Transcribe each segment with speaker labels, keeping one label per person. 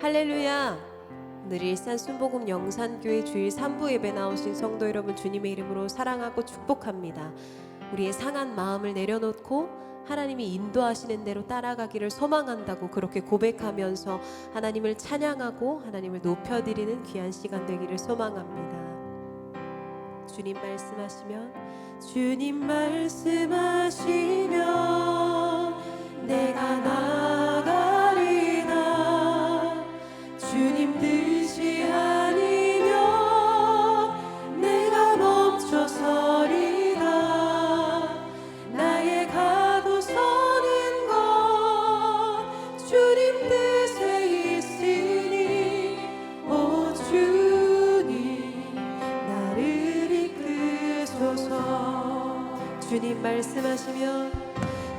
Speaker 1: 할렐루야! 오늘 일산 순복음 영산교회 주일 3부 예배 나오신 성도 여러분, 주님의 이름으로 사랑하고 축복합니다. 우리의 상한 마음을 내려놓고 하나님이 인도하시는 대로 따라가기를 소망한다고 그렇게 고백하면서 하나님을 찬양하고 하나님을 높여드리는 귀한 시간 되기를 소망합니다. 주님 말씀하시면, 주님 말씀하시면 내가 나가리라. 주님 뜻이 아니면 내가 멈춰서리라. 나의 가고 서는 것 주님 뜻에 있으니, 오 주님 나를 이끄소서. 주님 말씀하시면,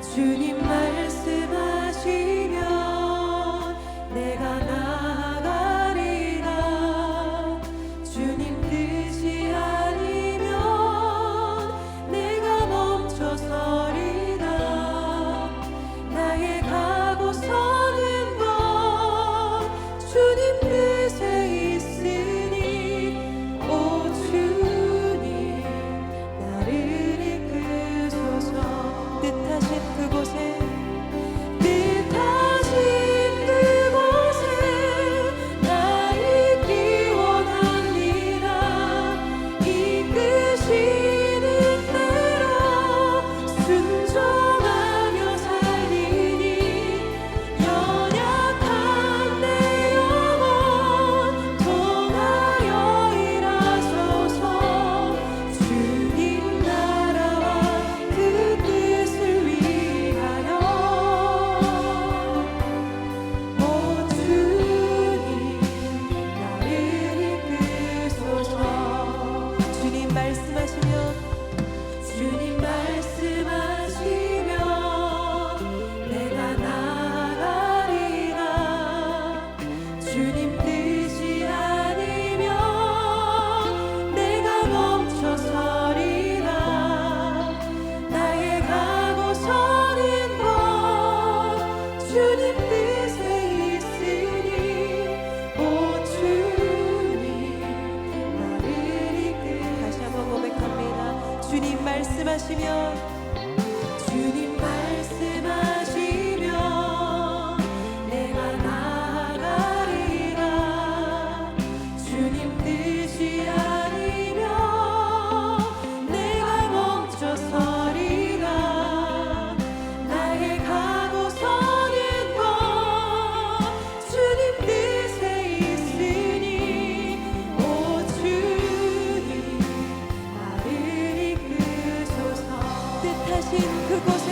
Speaker 1: 주님 말씀하시면 내가 나가리라. 주님 뜻이 아니면 내가 멈춰서리라. 나의 가고 서는 것 주님 뜻에 있으니, 오 주님 나를 이끄소서. 뜻하신 그곳에 말씀하시면, 주님 말씀하시면 내가 나가리라. 주님 뜻이 아니면 내가 멈춰서리라. 나의 가고 서는 것 주님 뜻에 있으니, 오 주님 나를 뜻하신 그곳에,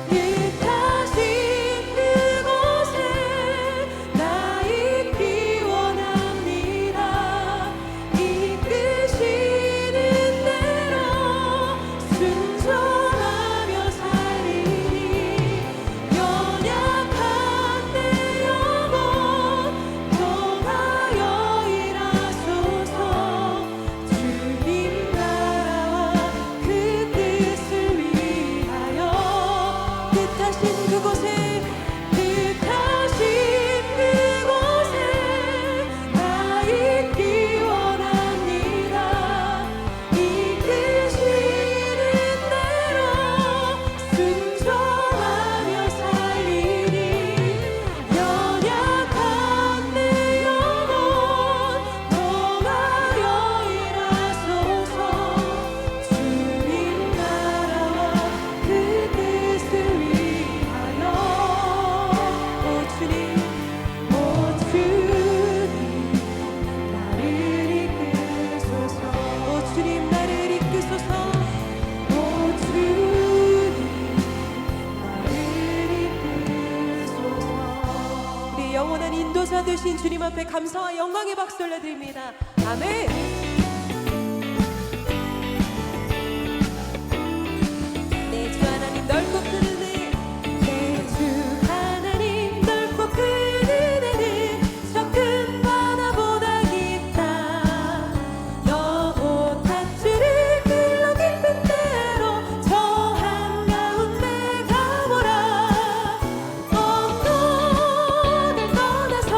Speaker 1: 뜻하신 그곳에 나 있기 원합니다. 이끄시는 대로 순종하며 살리니, 연약한 내 영혼 통하여 일하소서. 주님 나라와 그 뜻을 위하여. 뜻하신 그곳에, 뜻하신 그곳에 나 있기 원합니다. 이끄시는 대로 순종하며 살리니, 연약한 내 영혼 통하여 일하소서. 주님 나라와 그 뜻을 위하여. 오 주님, 오 주님 나를 이끄소서. 오 주님 나를 이끄소서. 오 주님 나를 이끄소서. 우리 영원한 인도자 되신 주님 앞에 감사와 영광의 박수 올려드립니다. 아멘. 내 주 하나님 넓고 큰 은혜, 내 주 하나님 넓고 큰 은혜는 저 큰 바다보다 깊다. 영혼 밧줄을 끌러 깊은 대로 저 한가운데 가보라. 언덕을 떠나서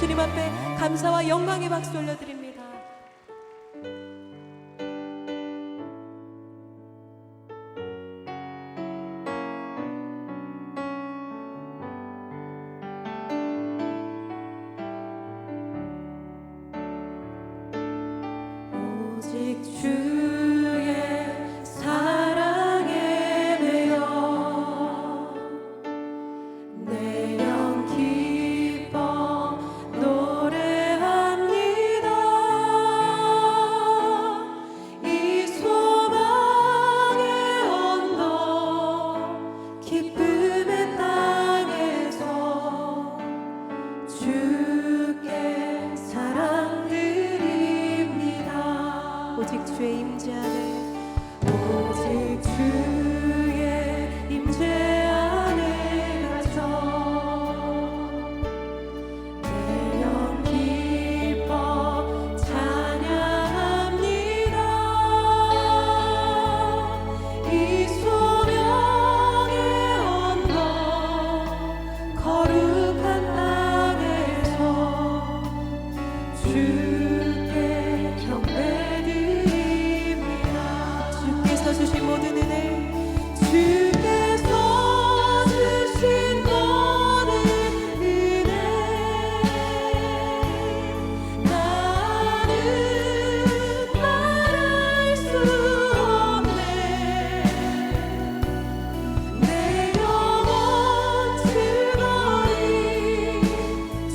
Speaker 1: 주님 앞에 감사와 영광의 박수 올려드립니다. 오직 주의 사랑에 매여 내 영 기뻐 노래합니다. 이 소망의 언덕 기쁨의 땅에서 주께 사랑드립니다. 오직 주의 임재 안에 오직 주의 임재 안에 갇혀 내 영 기뻐 찬양합니다. 이 소명의 언덕 거룩한 땅에서 주께 경배드립니다. 주께서 주신 모든 은혜, 주께서 주신 모든 은혜, 나는 말할 수 없네. 내 영혼 즐거이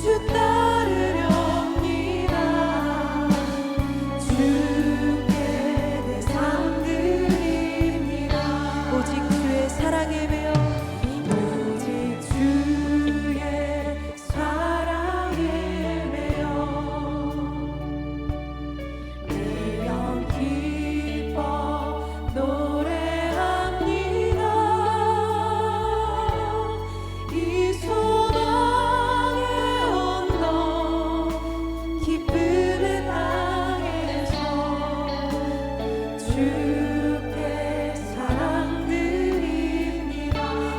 Speaker 1: 주 따르렵니다. 주께 내 삶 드립니다. 오직 주의 사랑에 매여 오직 주의 사랑에 매여 내 영 기뻐 노래합니다. 이 소망의 언덕 기쁨의 땅에서 주께 사랑드립니다.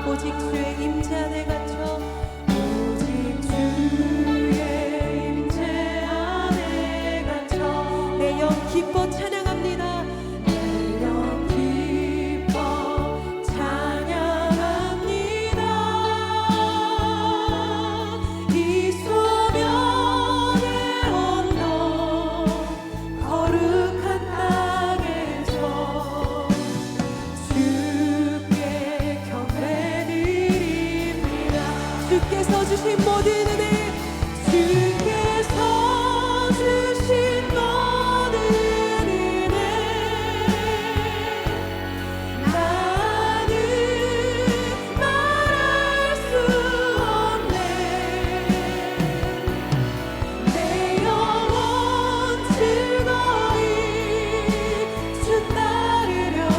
Speaker 1: 오직 주의 임재 안에 갇혀 오직 주의 임재 안에 갇혀 내 영 기뻐 찬양합니다. 내 영 기뻐 찬양합니다. 이 소명의 언덕 거룩한 땅에서 주께 경배드립니다. 주께서 주신 모든 은혜, 주께서 주신 모든 은혜, 나는 말할 수 없네. 내 영혼 즐거이 주 따르렵니다.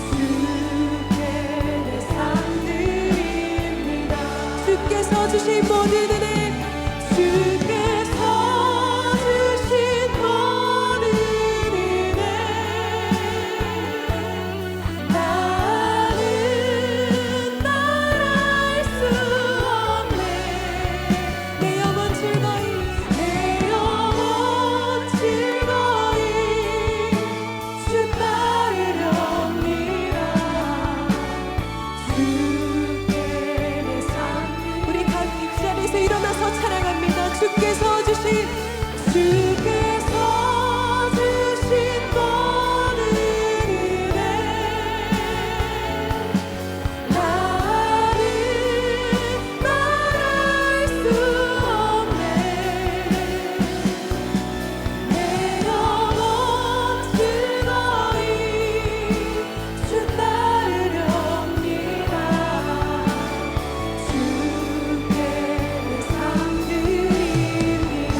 Speaker 1: 주께 내 삶 드립니다. 주께서 주신 모든 은혜, 주께서 주신 모든 은혜, 나는 말할 수 없네. 내 영혼 즐거이 내 영혼 즐거이 주 따르렵니다. 주께 내 삶. 우리 각 이 자리에서 일어나서 찬양합니다. 주께서 주신 모든 은혜, 나는 말할 수 없네. 내 영혼 즐거이 주 따르렵니다. 주께 내 삶 드립니다.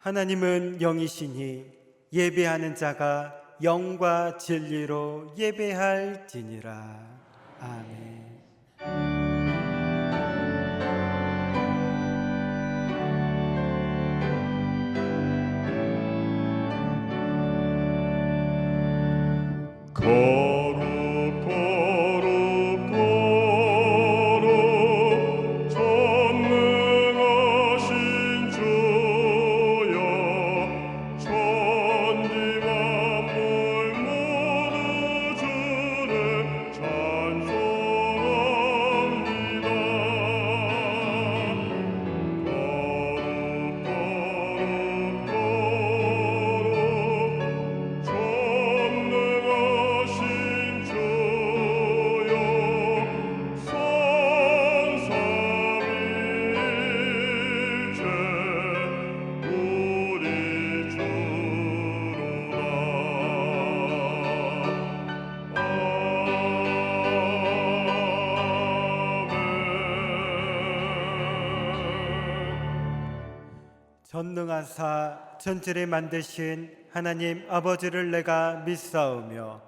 Speaker 2: 하나님은 영이시니 예배하는 자가 영과 진리로 예배할지니라. 아멘.
Speaker 3: 거룩 거룩 거룩 전능하신 주여 천지 만물 모두 주를 찬송합니다. 거룩 거룩 거룩 전능하신 주여 성삼일체 우리 주로다.
Speaker 2: 전능하사 천지를 만드신 하나님 아버지를 내가 믿사오며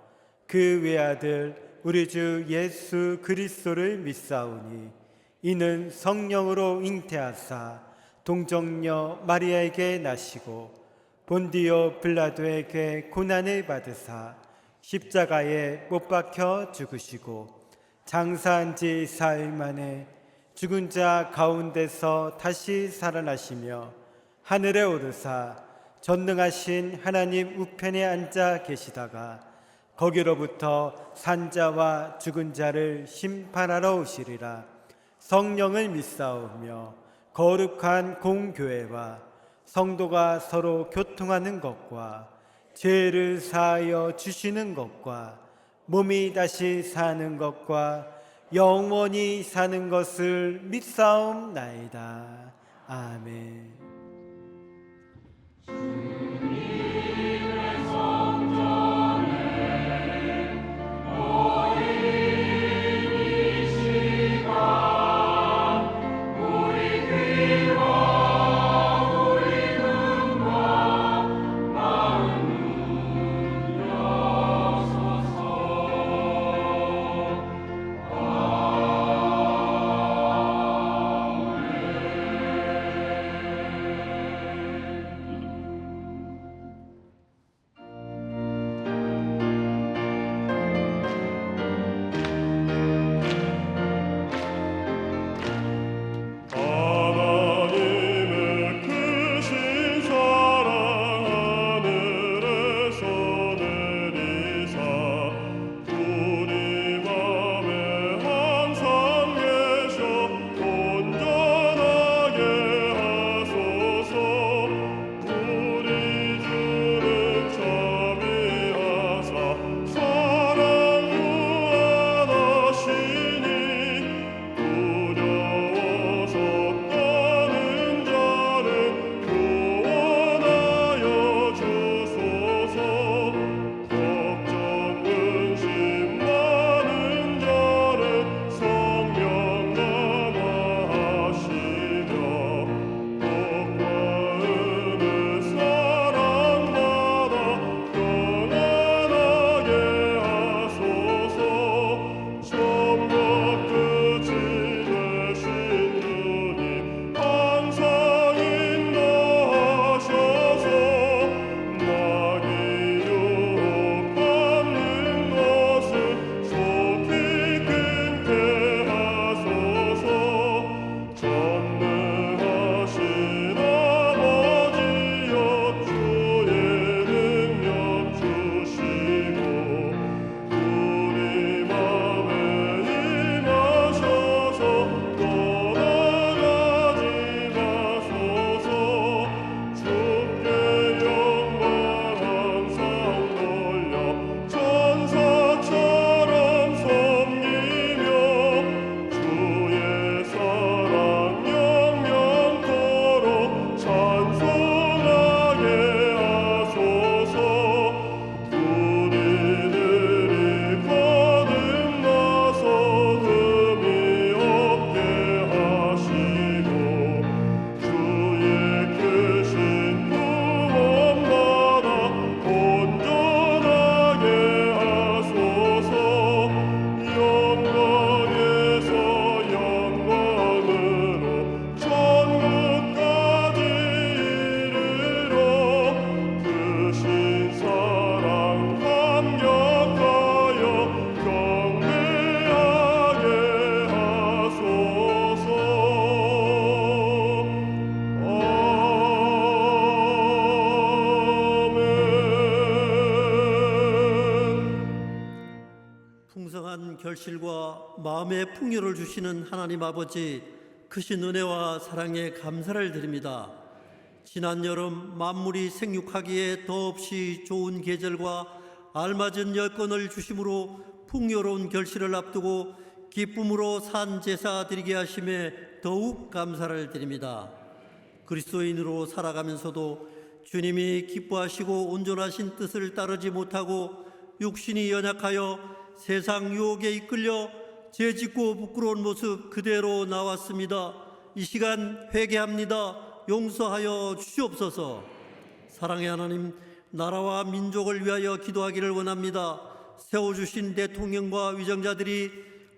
Speaker 2: 그 외아들 우리 주 예수 그리스도를 믿사오니 이는 성령으로 잉태하사 동정녀 마리아에게 나시고 본디오 빌라도에게 고난을 받으사 십자가에 못 박혀 죽으시고 장사한 지 사흘 만에 죽은 자 가운데서 다시 살아나시며 하늘에 오르사 전능하신 하나님 우편에 앉아 계시다가 거기로부터 산자와 죽은 자를 심판하러 오시리라. 성령을 믿사오며 거룩한 공교회와 성도가 서로 교통하는 것과 죄를 사하여 주시는 것과 몸이 다시 사는 것과 영원히 사는 것을 믿사옵나이다. 아멘.
Speaker 4: 결실과 마음의 풍요를 주시는 하나님 아버지, 크신 은혜와 사랑에 감사를 드립니다. 지난 여름 만물이 생육하기에 더없이 좋은 계절과 알맞은 여건을 주심으로 풍요로운 결실을 앞두고 기쁨으로 산 제사 드리게 하심에 더욱 감사를 드립니다. 그리스도인으로 살아가면서도 주님이 기뻐하시고 온전하신 뜻을 따르지 못하고 육신이 연약하여 세상 유혹에 이끌려 죄짓고 부끄러운 모습 그대로 나왔습니다. 이 시간 회개합니다. 용서하여 주시옵소서. 사랑의 하나님, 나라와 민족을 위하여 기도하기를 원합니다. 세워주신 대통령과 위정자들이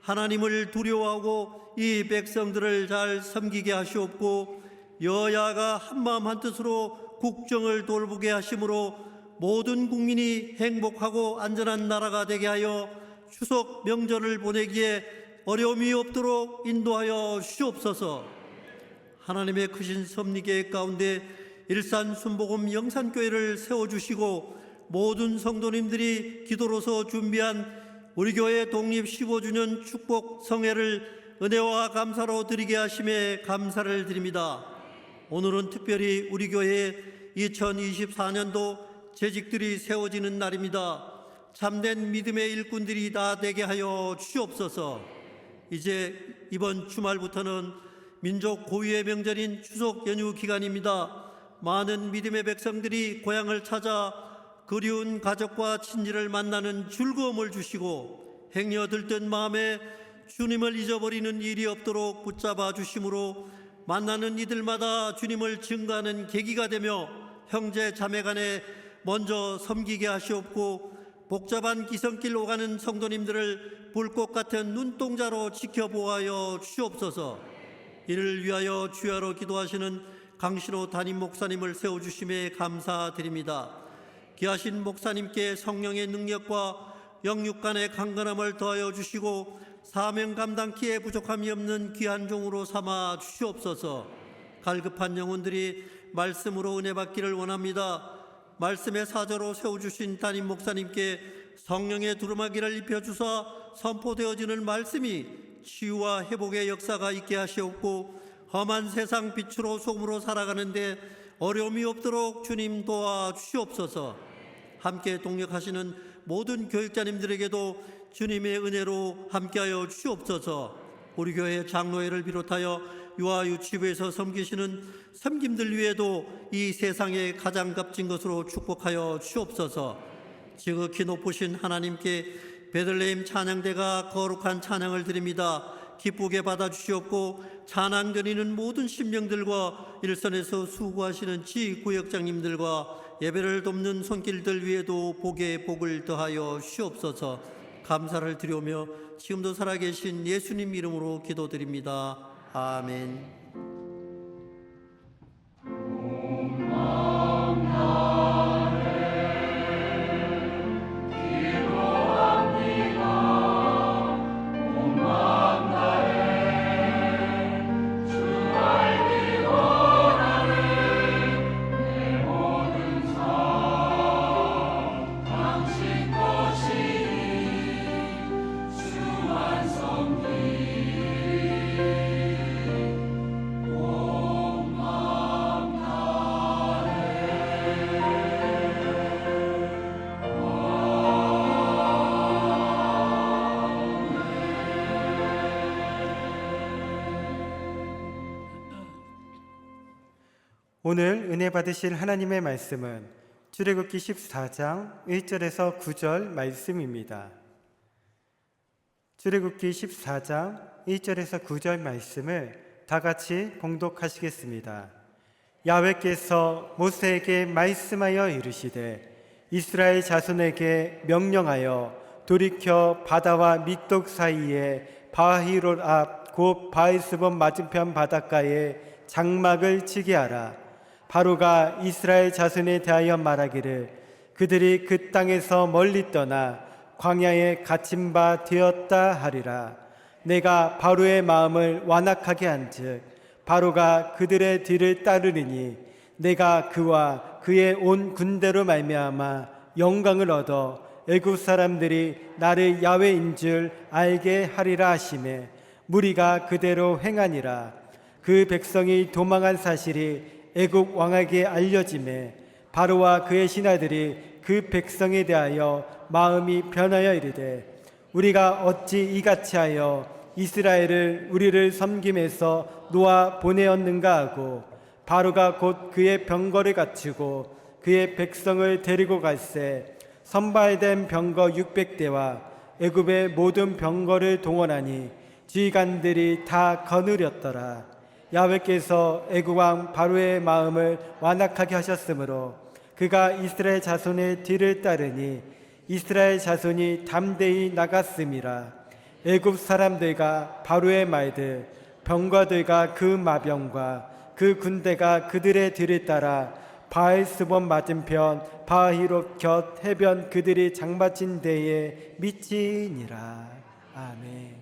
Speaker 4: 하나님을 두려워하고 이 백성들을 잘 섬기게 하시옵고, 여야가 한마음 한뜻으로 국정을 돌보게 하심으로 모든 국민이 행복하고 안전한 나라가 되게 하여 추석 명절을 보내기에 어려움이 없도록 인도하여 주시옵소서. 하나님의 크신 섭리계획 가운데 일산 순복음 영산교회를 세워주시고 모든 성도님들이 기도로서 준비한 우리 교회 독립 15주년 축복 성회를 은혜와 감사로 드리게 하심에 감사를 드립니다. 오늘은 특별히 우리 교회에 2024년도 재직들이 세워지는 날입니다. 참된 믿음의 일꾼들이 다 되게 하여 주시옵소서. 이제 이번 주말부터는 민족 고유의 명절인 추석 연휴 기간입니다. 많은 믿음의 백성들이 고향을 찾아 그리운 가족과 친지를 만나는 즐거움을 주시고 행여 들뜬 마음에 주님을 잊어버리는 일이 없도록 붙잡아 주심으로 만나는 이들마다 주님을 증거하는 계기가 되며 형제 자매 간에 먼저 섬기게 하시옵고, 복잡한 기성길 오가는 성도님들을 불꽃 같은 눈동자로 지켜보아여 주시옵소서. 이를 위하여 주야로 기도하시는 강신호 담임 목사님을 세워주심에 감사드립니다. 귀하신 목사님께 성령의 능력과 영육간의 강건함을 더하여 주시고 사명 감당키에 부족함이 없는 귀한 종으로 삼아 주시옵소서. 갈급한 영혼들이 말씀으로 은혜 받기를 원합니다. 말씀의 사저로 세워주신 담임 목사님께 성령의 두루마기를 입혀주사 선포되어지는 말씀이 치유와 회복의 역사가 있게 하시옵고, 험한 세상 빛으로 소금으로 살아가는데 어려움이 없도록 주님 도와주시옵소서. 함께 동력하시는 모든 교육자님들에게도 주님의 은혜로 함께하여 주시옵소서. 우리 교회 장로회를 비롯하여 유아 유치부에서 섬기시는 섬김들 위에도 이 세상에 가장 값진 것으로 축복하여 주시옵소서. 지극히 높으신 하나님께 베들레헴 찬양대가 거룩한 찬양을 드립니다. 기쁘게 받아주시옵고, 찬양 드리는 모든 심령들과 일선에서 수고하시는 지구역장님들과 예배를 돕는 손길들 위에도 복에 복을 더하여 주시옵소서. 감사를 드리오며 지금도 살아계신 예수님 이름으로 기도드립니다. 아멘.
Speaker 2: 오늘 은혜 받으실 하나님의 말씀은 출애굽기 14장 1절에서 9절 말씀입니다. 출애굽기 14장 1절에서 9절 말씀을 다 같이 봉독하시겠습니다. 야훼께서 모세에게 말씀하여 이르시되 이스라엘 자손에게 명령하여 돌이켜 바다와 미독 사이에 바히롯 앞 곧 바알스본 맞은편 바닷가에 장막을 치게 하라. 바로가 이스라엘 자손에 대하여 말하기를 그들이 그 땅에서 멀리 떠나 광야에 갇힌 바 되었다 하리라. 내가 바로의 마음을 완악하게 한즉 바로가 그들의 뒤를 따르리니 내가 그와 그의 온 군대로 말미암아 영광을 얻어 애굽 사람들이 나를 야훼인 줄 알게 하리라 하시매 무리가 그대로 행하니라. 그 백성이 도망한 사실이 애굽 왕에게 알려지매 바로와 그의 신하들이 그 백성에 대하여 마음이 변하여 이르되 우리가 어찌 이같이 하여 이스라엘을 우리를 섬김에서 놓아 보내었는가 하고 바로가 곧 그의 병거를 갖추고 그의 백성을 데리고 갈새 선발된 병거 600대와 애굽의 모든 병거를 동원하니 지휘관들이 다 거느렸더라. 야훼께서 애굽 왕 바로의 마음을 완악하게 하셨으므로 그가 이스라엘 자손의 뒤를 따르니 이스라엘 자손이 담대히 나갔음이라. 애굽 사람들과 바로의 말들 병거들과 그 마병과 그 군대가 그들의 뒤를 따라 바알스본 맞은편 바히롯 곁 해변 그들이 장마친 데에 미치니라. 아멘.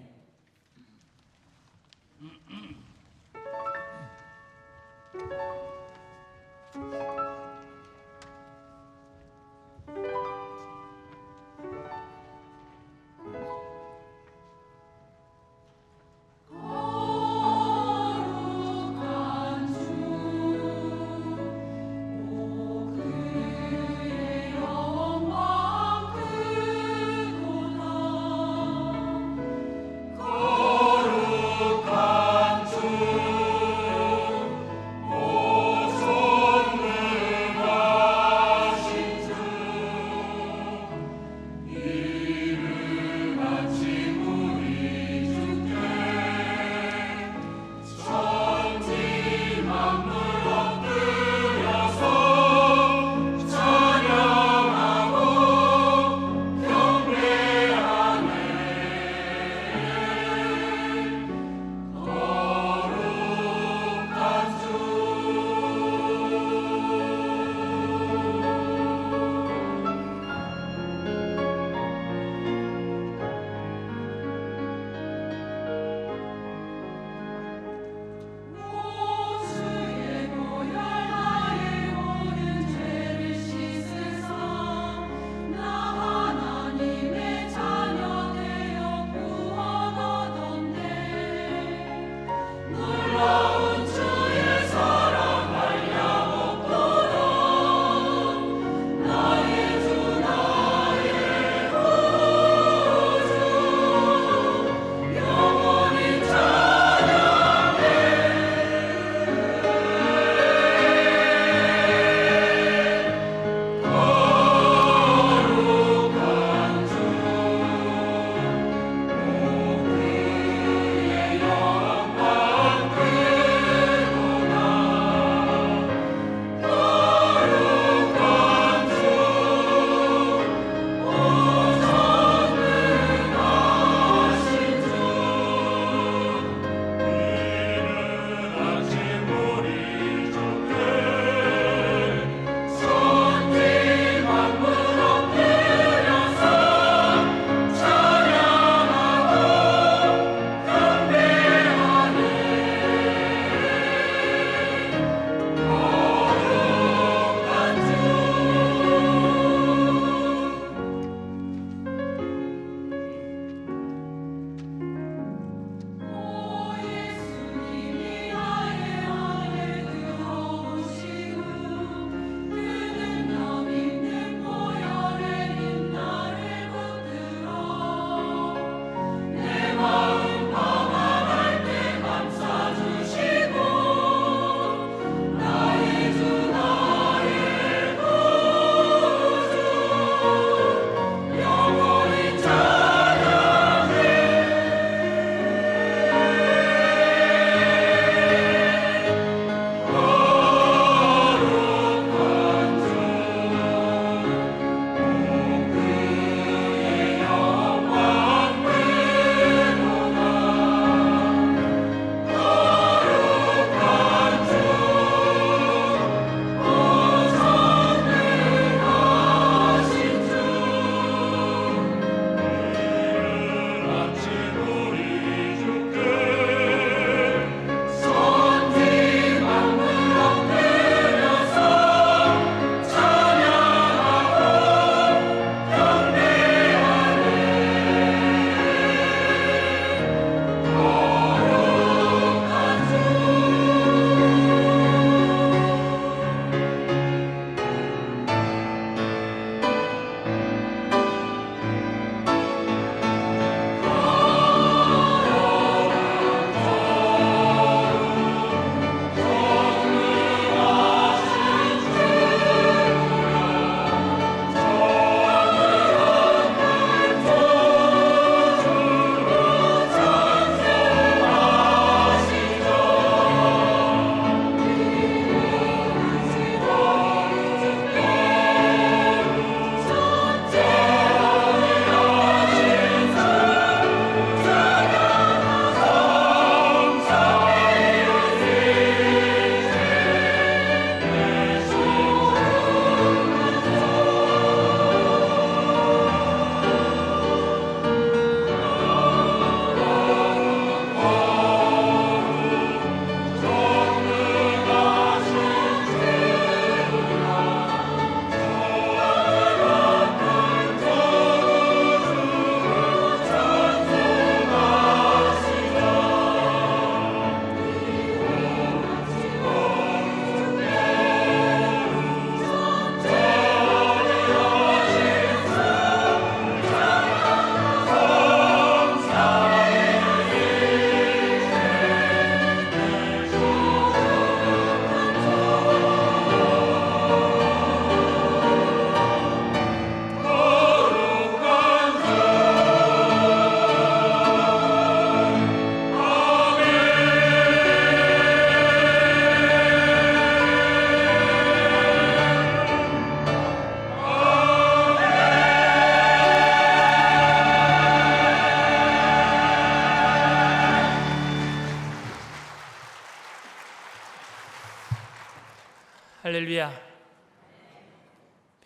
Speaker 5: 할렐루야.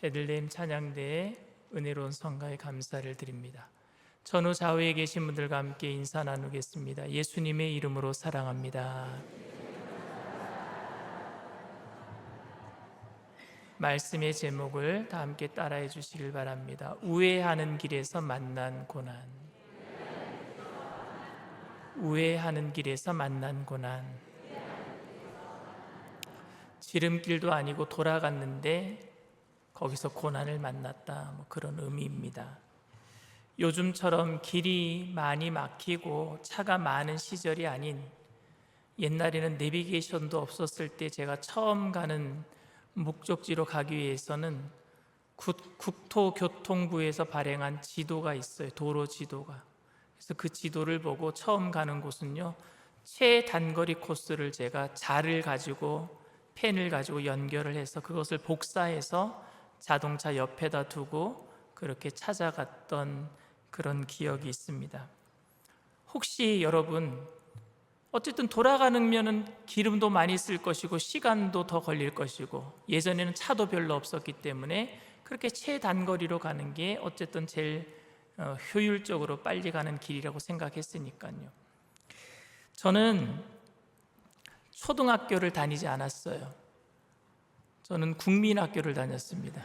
Speaker 5: 베들레헴 찬양대의 은혜로운 성가에 감사를 드립니다. 전후 좌우에 계신 분들과 함께 인사 나누겠습니다. 예수님의 이름으로 사랑합니다. 말씀의 제목을 다 함께 따라해 주시길 바랍니다. 우회하는 길에서 만난 고난. 우회하는 길에서 만난 고난. 지름길도 아니고 돌아갔는데 거기서 고난을 만났다, 그런 의미입니다. 요즘처럼 길이 많이 막히고 차가 많은 시절이 아닌, 옛날에는 내비게이션도 없었을 때 제가 처음 가는 목적지로 가기 위해서는 국토교통부에서 발행한 지도가 있어요. 도로 지도가. 그래서 그 지도를 보고 처음 가는 곳은요, 최단거리 코스를 제가 자를 가지고 펜을 가지고 연결을 해서 그것을 복사해서 자동차 옆에다 두고 그렇게 찾아갔던 그런 기억이 있습니다. 혹시 여러분, 어쨌든 돌아가면은 기름도 많이 쓸 것이고 시간도 더 걸릴 것이고, 예전에는 차도 별로 없었기 때문에 그렇게 최단거리로 가는 게 어쨌든 제일 효율적으로 빨리 가는 길이라고 생각했으니까요. 저는 초등학교를 다니지 않았어요. 저는 국민학교를 다녔습니다.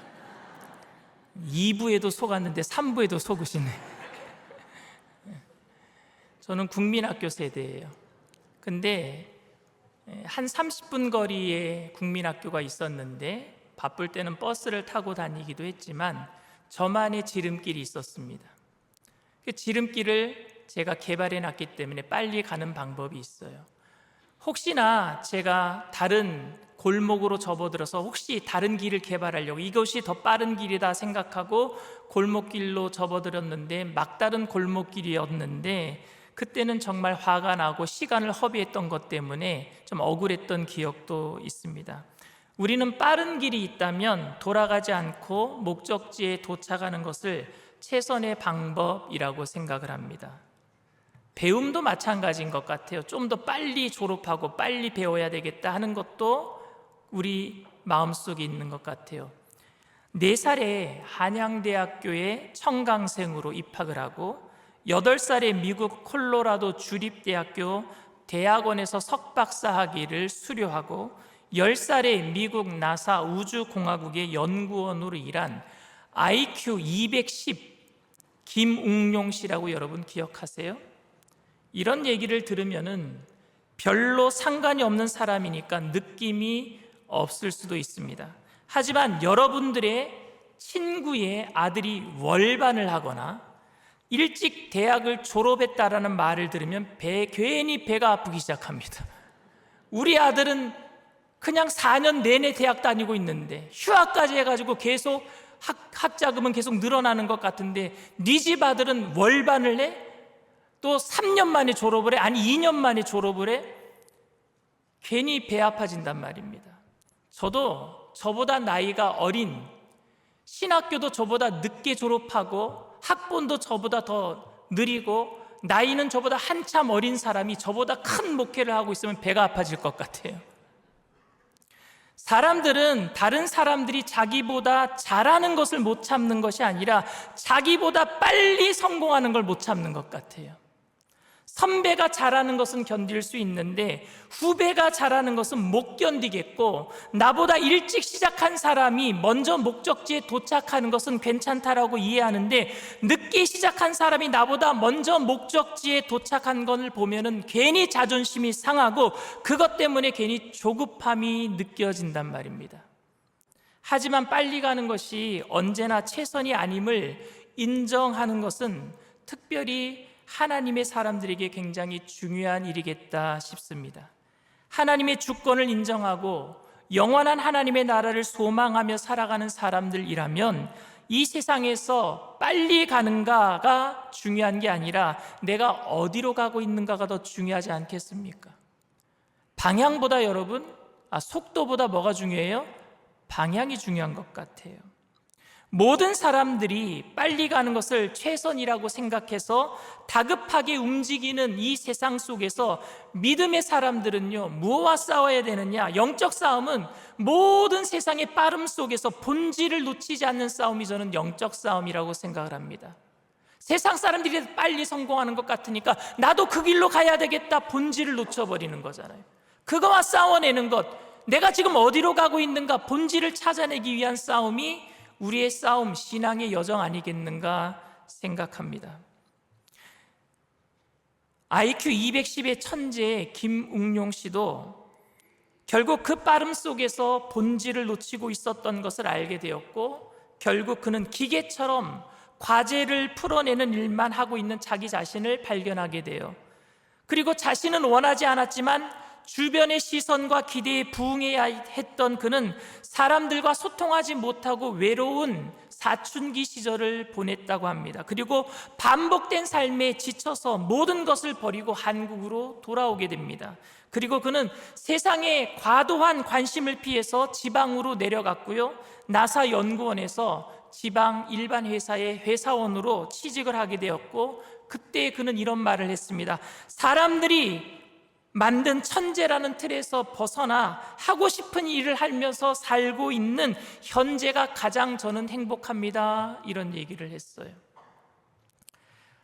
Speaker 5: 2부에도 속았는데 3부에도 속으시네. 저는 국민학교 세대예요. 근데 한 30분 거리에 국민학교가 있었는데 바쁠 때는 버스를 타고 다니기도 했지만 저만의 지름길이 있었습니다. 그 지름길을 제가 개발해 놨기 때문에 빨리 가는 방법이 있어요. 혹시나 제가 다른 골목으로 접어들어서 혹시 다른 길을 개발하려고 이것이 더 빠른 길이다 생각하고 골목길로 접어들었는데 막다른 골목길이었는데, 그때는 정말 화가 나고 시간을 허비했던 것 때문에 좀 억울했던 기억도 있습니다. 우리는 빠른 길이 있다면 돌아가지 않고 목적지에 도착하는 것을 최선의 방법이라고 생각을 합니다. 배움도 마찬가지인 것 같아요. 좀 더 빨리 졸업하고 빨리 배워야 되겠다 하는 것도 우리 마음속에 있는 것 같아요. 4살에 한양대학교에 청강생으로 입학을 하고 8살에 미국 콜로라도 주립대학교 대학원에서 석박사 학위를 수료하고 10살에 미국 나사 우주공화국의 연구원으로 일한 IQ 210 김웅용 씨라고 여러분 기억하세요? 이런 얘기를 들으면은 별로 상관이 없는 사람이니까 느낌이 없을 수도 있습니다. 하지만 여러분들의 친구의 아들이 월반을 하거나 일찍 대학을 졸업했다라는 말을 들으면 괜히 배가 아프기 시작합니다. 우리 아들은 그냥 4년 내내 대학 다니고 있는데 휴학까지 해가지고 계속 학자금은 계속 늘어나는 것 같은데 네 집 아들은 월반을 해? 또 3년 만에 졸업을 해? 아니 2년 만에 졸업을 해? 괜히 배 아파진단 말입니다. 저도 저보다 나이가 어린, 신학교도 저보다 늦게 졸업하고 학번도 저보다 더 느리고 나이는 저보다 한참 어린 사람이 저보다 큰 목회를 하고 있으면 배가 아파질 것 같아요. 사람들은 다른 사람들이 자기보다 잘하는 것을 못 참는 것이 아니라 자기보다 빨리 성공하는 걸 못 참는 것 같아요. 선배가 잘하는 것은 견딜 수 있는데 후배가 잘하는 것은 못 견디겠고, 나보다 일찍 시작한 사람이 먼저 목적지에 도착하는 것은 괜찮다라고 이해하는데 늦게 시작한 사람이 나보다 먼저 목적지에 도착한 것을 보면은 괜히 자존심이 상하고 그것 때문에 괜히 조급함이 느껴진단 말입니다. 하지만 빨리 가는 것이 언제나 최선이 아님을 인정하는 것은 특별히 하나님의 사람들에게 굉장히 중요한 일이겠다 싶습니다. 하나님의 주권을 인정하고 영원한 하나님의 나라를 소망하며 살아가는 사람들이라면 이 세상에서 빨리 가는가가 중요한 게 아니라 내가 어디로 가고 있는가가 더 중요하지 않겠습니까? 방향보다 속도보다 뭐가 중요해요? 방향이 중요한 것 같아요. 모든 사람들이 빨리 가는 것을 최선이라고 생각해서 다급하게 움직이는 이 세상 속에서 믿음의 사람들은요, 무엇과 싸워야 되느냐? 영적 싸움은 모든 세상의 빠름 속에서 본질을 놓치지 않는 싸움이 저는 영적 싸움이라고 생각을 합니다. 세상 사람들이 빨리 성공하는 것 같으니까 나도 그 길로 가야 되겠다, 본질을 놓쳐버리는 거잖아요. 그거와 싸워내는 것, 내가 지금 어디로 가고 있는가, 본질을 찾아내기 위한 싸움이 우리의 싸움, 신앙의 여정 아니겠는가 생각합니다. IQ 210의 천재 김웅용 씨도 결국 그 빠름 속에서 본질을 놓치고 있었던 것을 알게 되었고, 결국 그는 기계처럼 과제를 풀어내는 일만 하고 있는 자기 자신을 발견하게 돼요. 그리고 자신은 원하지 않았지만 주변의 시선과 기대에 부응해야 했던 그는 사람들과 소통하지 못하고 외로운 사춘기 시절을 보냈다고 합니다. 그리고 반복된 삶에 지쳐서 모든 것을 버리고 한국으로 돌아오게 됩니다. 그리고 그는 세상에 과도한 관심을 피해서 지방으로 내려갔고요, 나사 연구원에서 지방 일반 회사의 회사원으로 취직을 하게 되었고, 그때 그는 이런 말을 했습니다. 사람들이 만든 천재라는 틀에서 벗어나 하고 싶은 일을 하면서 살고 있는 현재가 가장 저는 행복합니다, 이런 얘기를 했어요.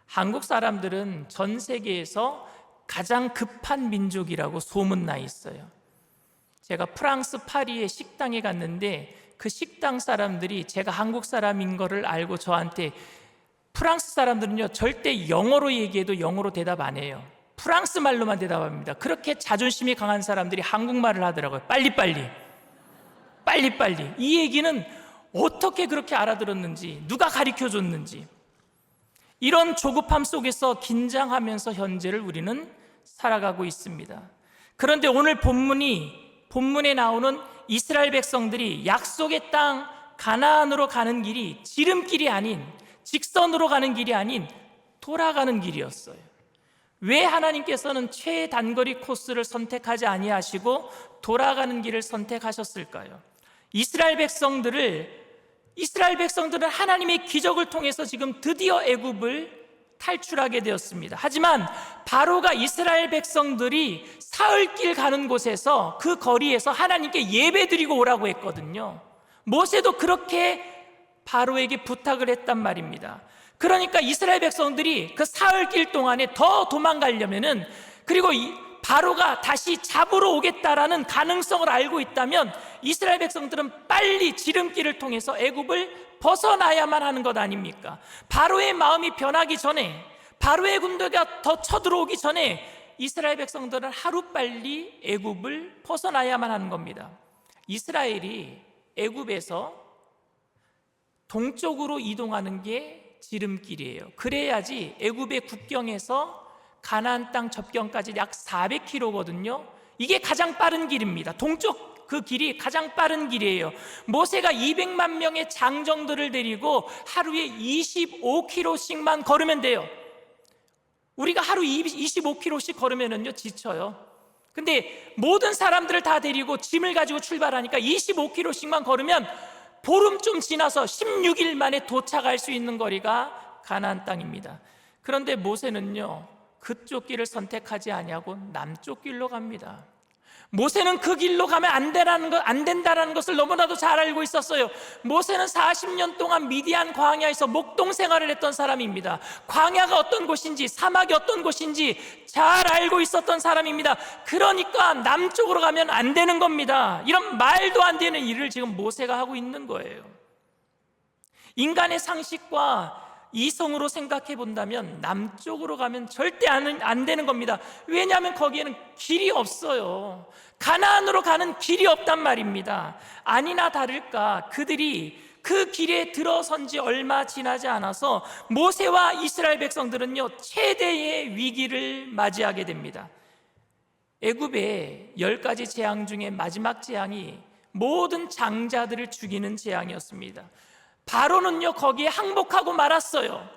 Speaker 5: 한국 사람들은 전 세계에서 가장 급한 민족이라고 소문나 있어요. 제가 프랑스 파리의 식당에 갔는데 그 식당 사람들이 제가 한국 사람인 거를 알고 저한테, 프랑스 사람들은요 절대 영어로 얘기해도 영어로 대답 안 해요. 프랑스 말로만 대답합니다. 그렇게 자존심이 강한 사람들이 한국말을 하더라고요. 빨리빨리. 이 얘기는 어떻게 그렇게 알아들었는지, 누가 가르쳐줬는지. 이런 조급함 속에서 긴장하면서 현재를 우리는 살아가고 있습니다. 그런데 오늘 본문에 나오는 이스라엘 백성들이 약속의 땅 가나안으로 가는 길이 지름길이 아닌, 직선으로 가는 길이 아닌 돌아가는 길이었어요. 왜 하나님께서는 최단거리 코스를 선택하지 아니하시고 돌아가는 길을 선택하셨을까요? 이스라엘 백성들은 하나님의 기적을 통해서 지금 드디어 애굽을 탈출하게 되었습니다. 하지만 바로가 이스라엘 백성들이 사흘길 가는 곳에서, 그 거리에서 하나님께 예배드리고 오라고 했거든요. 모세도 그렇게 바로에게 부탁을 했단 말입니다. 그러니까 이스라엘 백성들이 그 사흘길 동안에 더 도망가려면은, 그리고 바로가 다시 잡으러 오겠다라는 가능성을 알고 있다면 이스라엘 백성들은 빨리 지름길을 통해서 애굽을 벗어나야만 하는 것 아닙니까? 바로의 마음이 변하기 전에, 바로의 군대가 더 쳐들어오기 전에 이스라엘 백성들은 하루빨리 애굽을 벗어나야만 하는 겁니다. 이스라엘이 애굽에서 동쪽으로 이동하는 게 지름길이에요. 그래야지 애굽의 국경에서 가나안 땅 접경까지 약 400km거든요. 이게 가장 빠른 길입니다. 동쪽 그 길이 가장 빠른 길이에요. 모세가 200만 명의 장정들을 데리고 하루에 25km씩만 걸으면 돼요. 우리가 하루 25km씩 걸으면은요 지쳐요. 근데 모든 사람들을 다 데리고 짐을 가지고 출발하니까 25km씩만 걸으면 보름쯤 지나서 16일 만에 도착할 수 있는 거리가 가나안 땅입니다. 그런데 모세는요 그쪽 길을 선택하지 아니하고 남쪽 길로 갑니다. 모세는 그 길로 가면 안 된다는 것을 너무나도 잘 알고 있었어요. 모세는 40년 동안 미디안 광야에서 목동 생활을 했던 사람입니다. 광야가 어떤 곳인지, 사막이 어떤 곳인지 잘 알고 있었던 사람입니다. 그러니까 남쪽으로 가면 안 되는 겁니다. 이런 말도 안 되는 일을 지금 모세가 하고 있는 거예요. 인간의 상식과 이성으로 생각해 본다면 남쪽으로 가면 절대 안 되는 겁니다. 왜냐하면 거기에는 길이 없어요. 가나안으로 가는 길이 없단 말입니다. 아니나 다를까 그들이 그 길에 들어선 지 얼마 지나지 않아서 모세와 이스라엘 백성들은요 최대의 위기를 맞이하게 됩니다. 애굽의 10가지 재앙 중에 마지막 재앙이 모든 장자들을 죽이는 재앙이었습니다. 바로는요 거기에 항복하고 말았어요.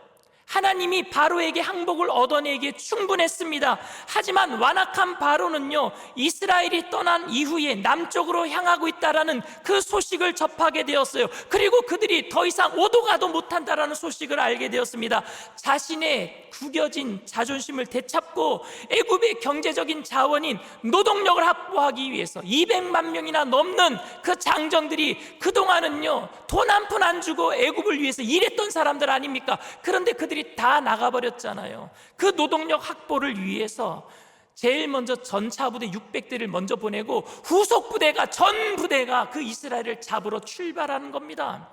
Speaker 5: 하나님이 바로에게 항복을 얻어내기에 충분했습니다. 하지만 완악한 바로는요, 이스라엘이 떠난 이후에 남쪽으로 향하고 있다라는 그 소식을 접하게 되었어요. 그리고 그들이 더 이상 오도 가도 못한다라는 소식을 알게 되었습니다. 자신의 구겨진 자존심을 되찾고 애굽의 경제적인 자원인 노동력을 확보하기 위해서 200만 명이나 넘는 그 장정들이 그동안은요, 돈 한 푼 안 주고 애굽을 위해서 일했던 사람들 아닙니까? 그런데 그들이 다 나가버렸잖아요. 그 노동력 확보를 위해서 제일 먼저 전차부대 600대를 먼저 보내고 후속 부대가, 전 부대가 그 이스라엘을 잡으러 출발하는 겁니다.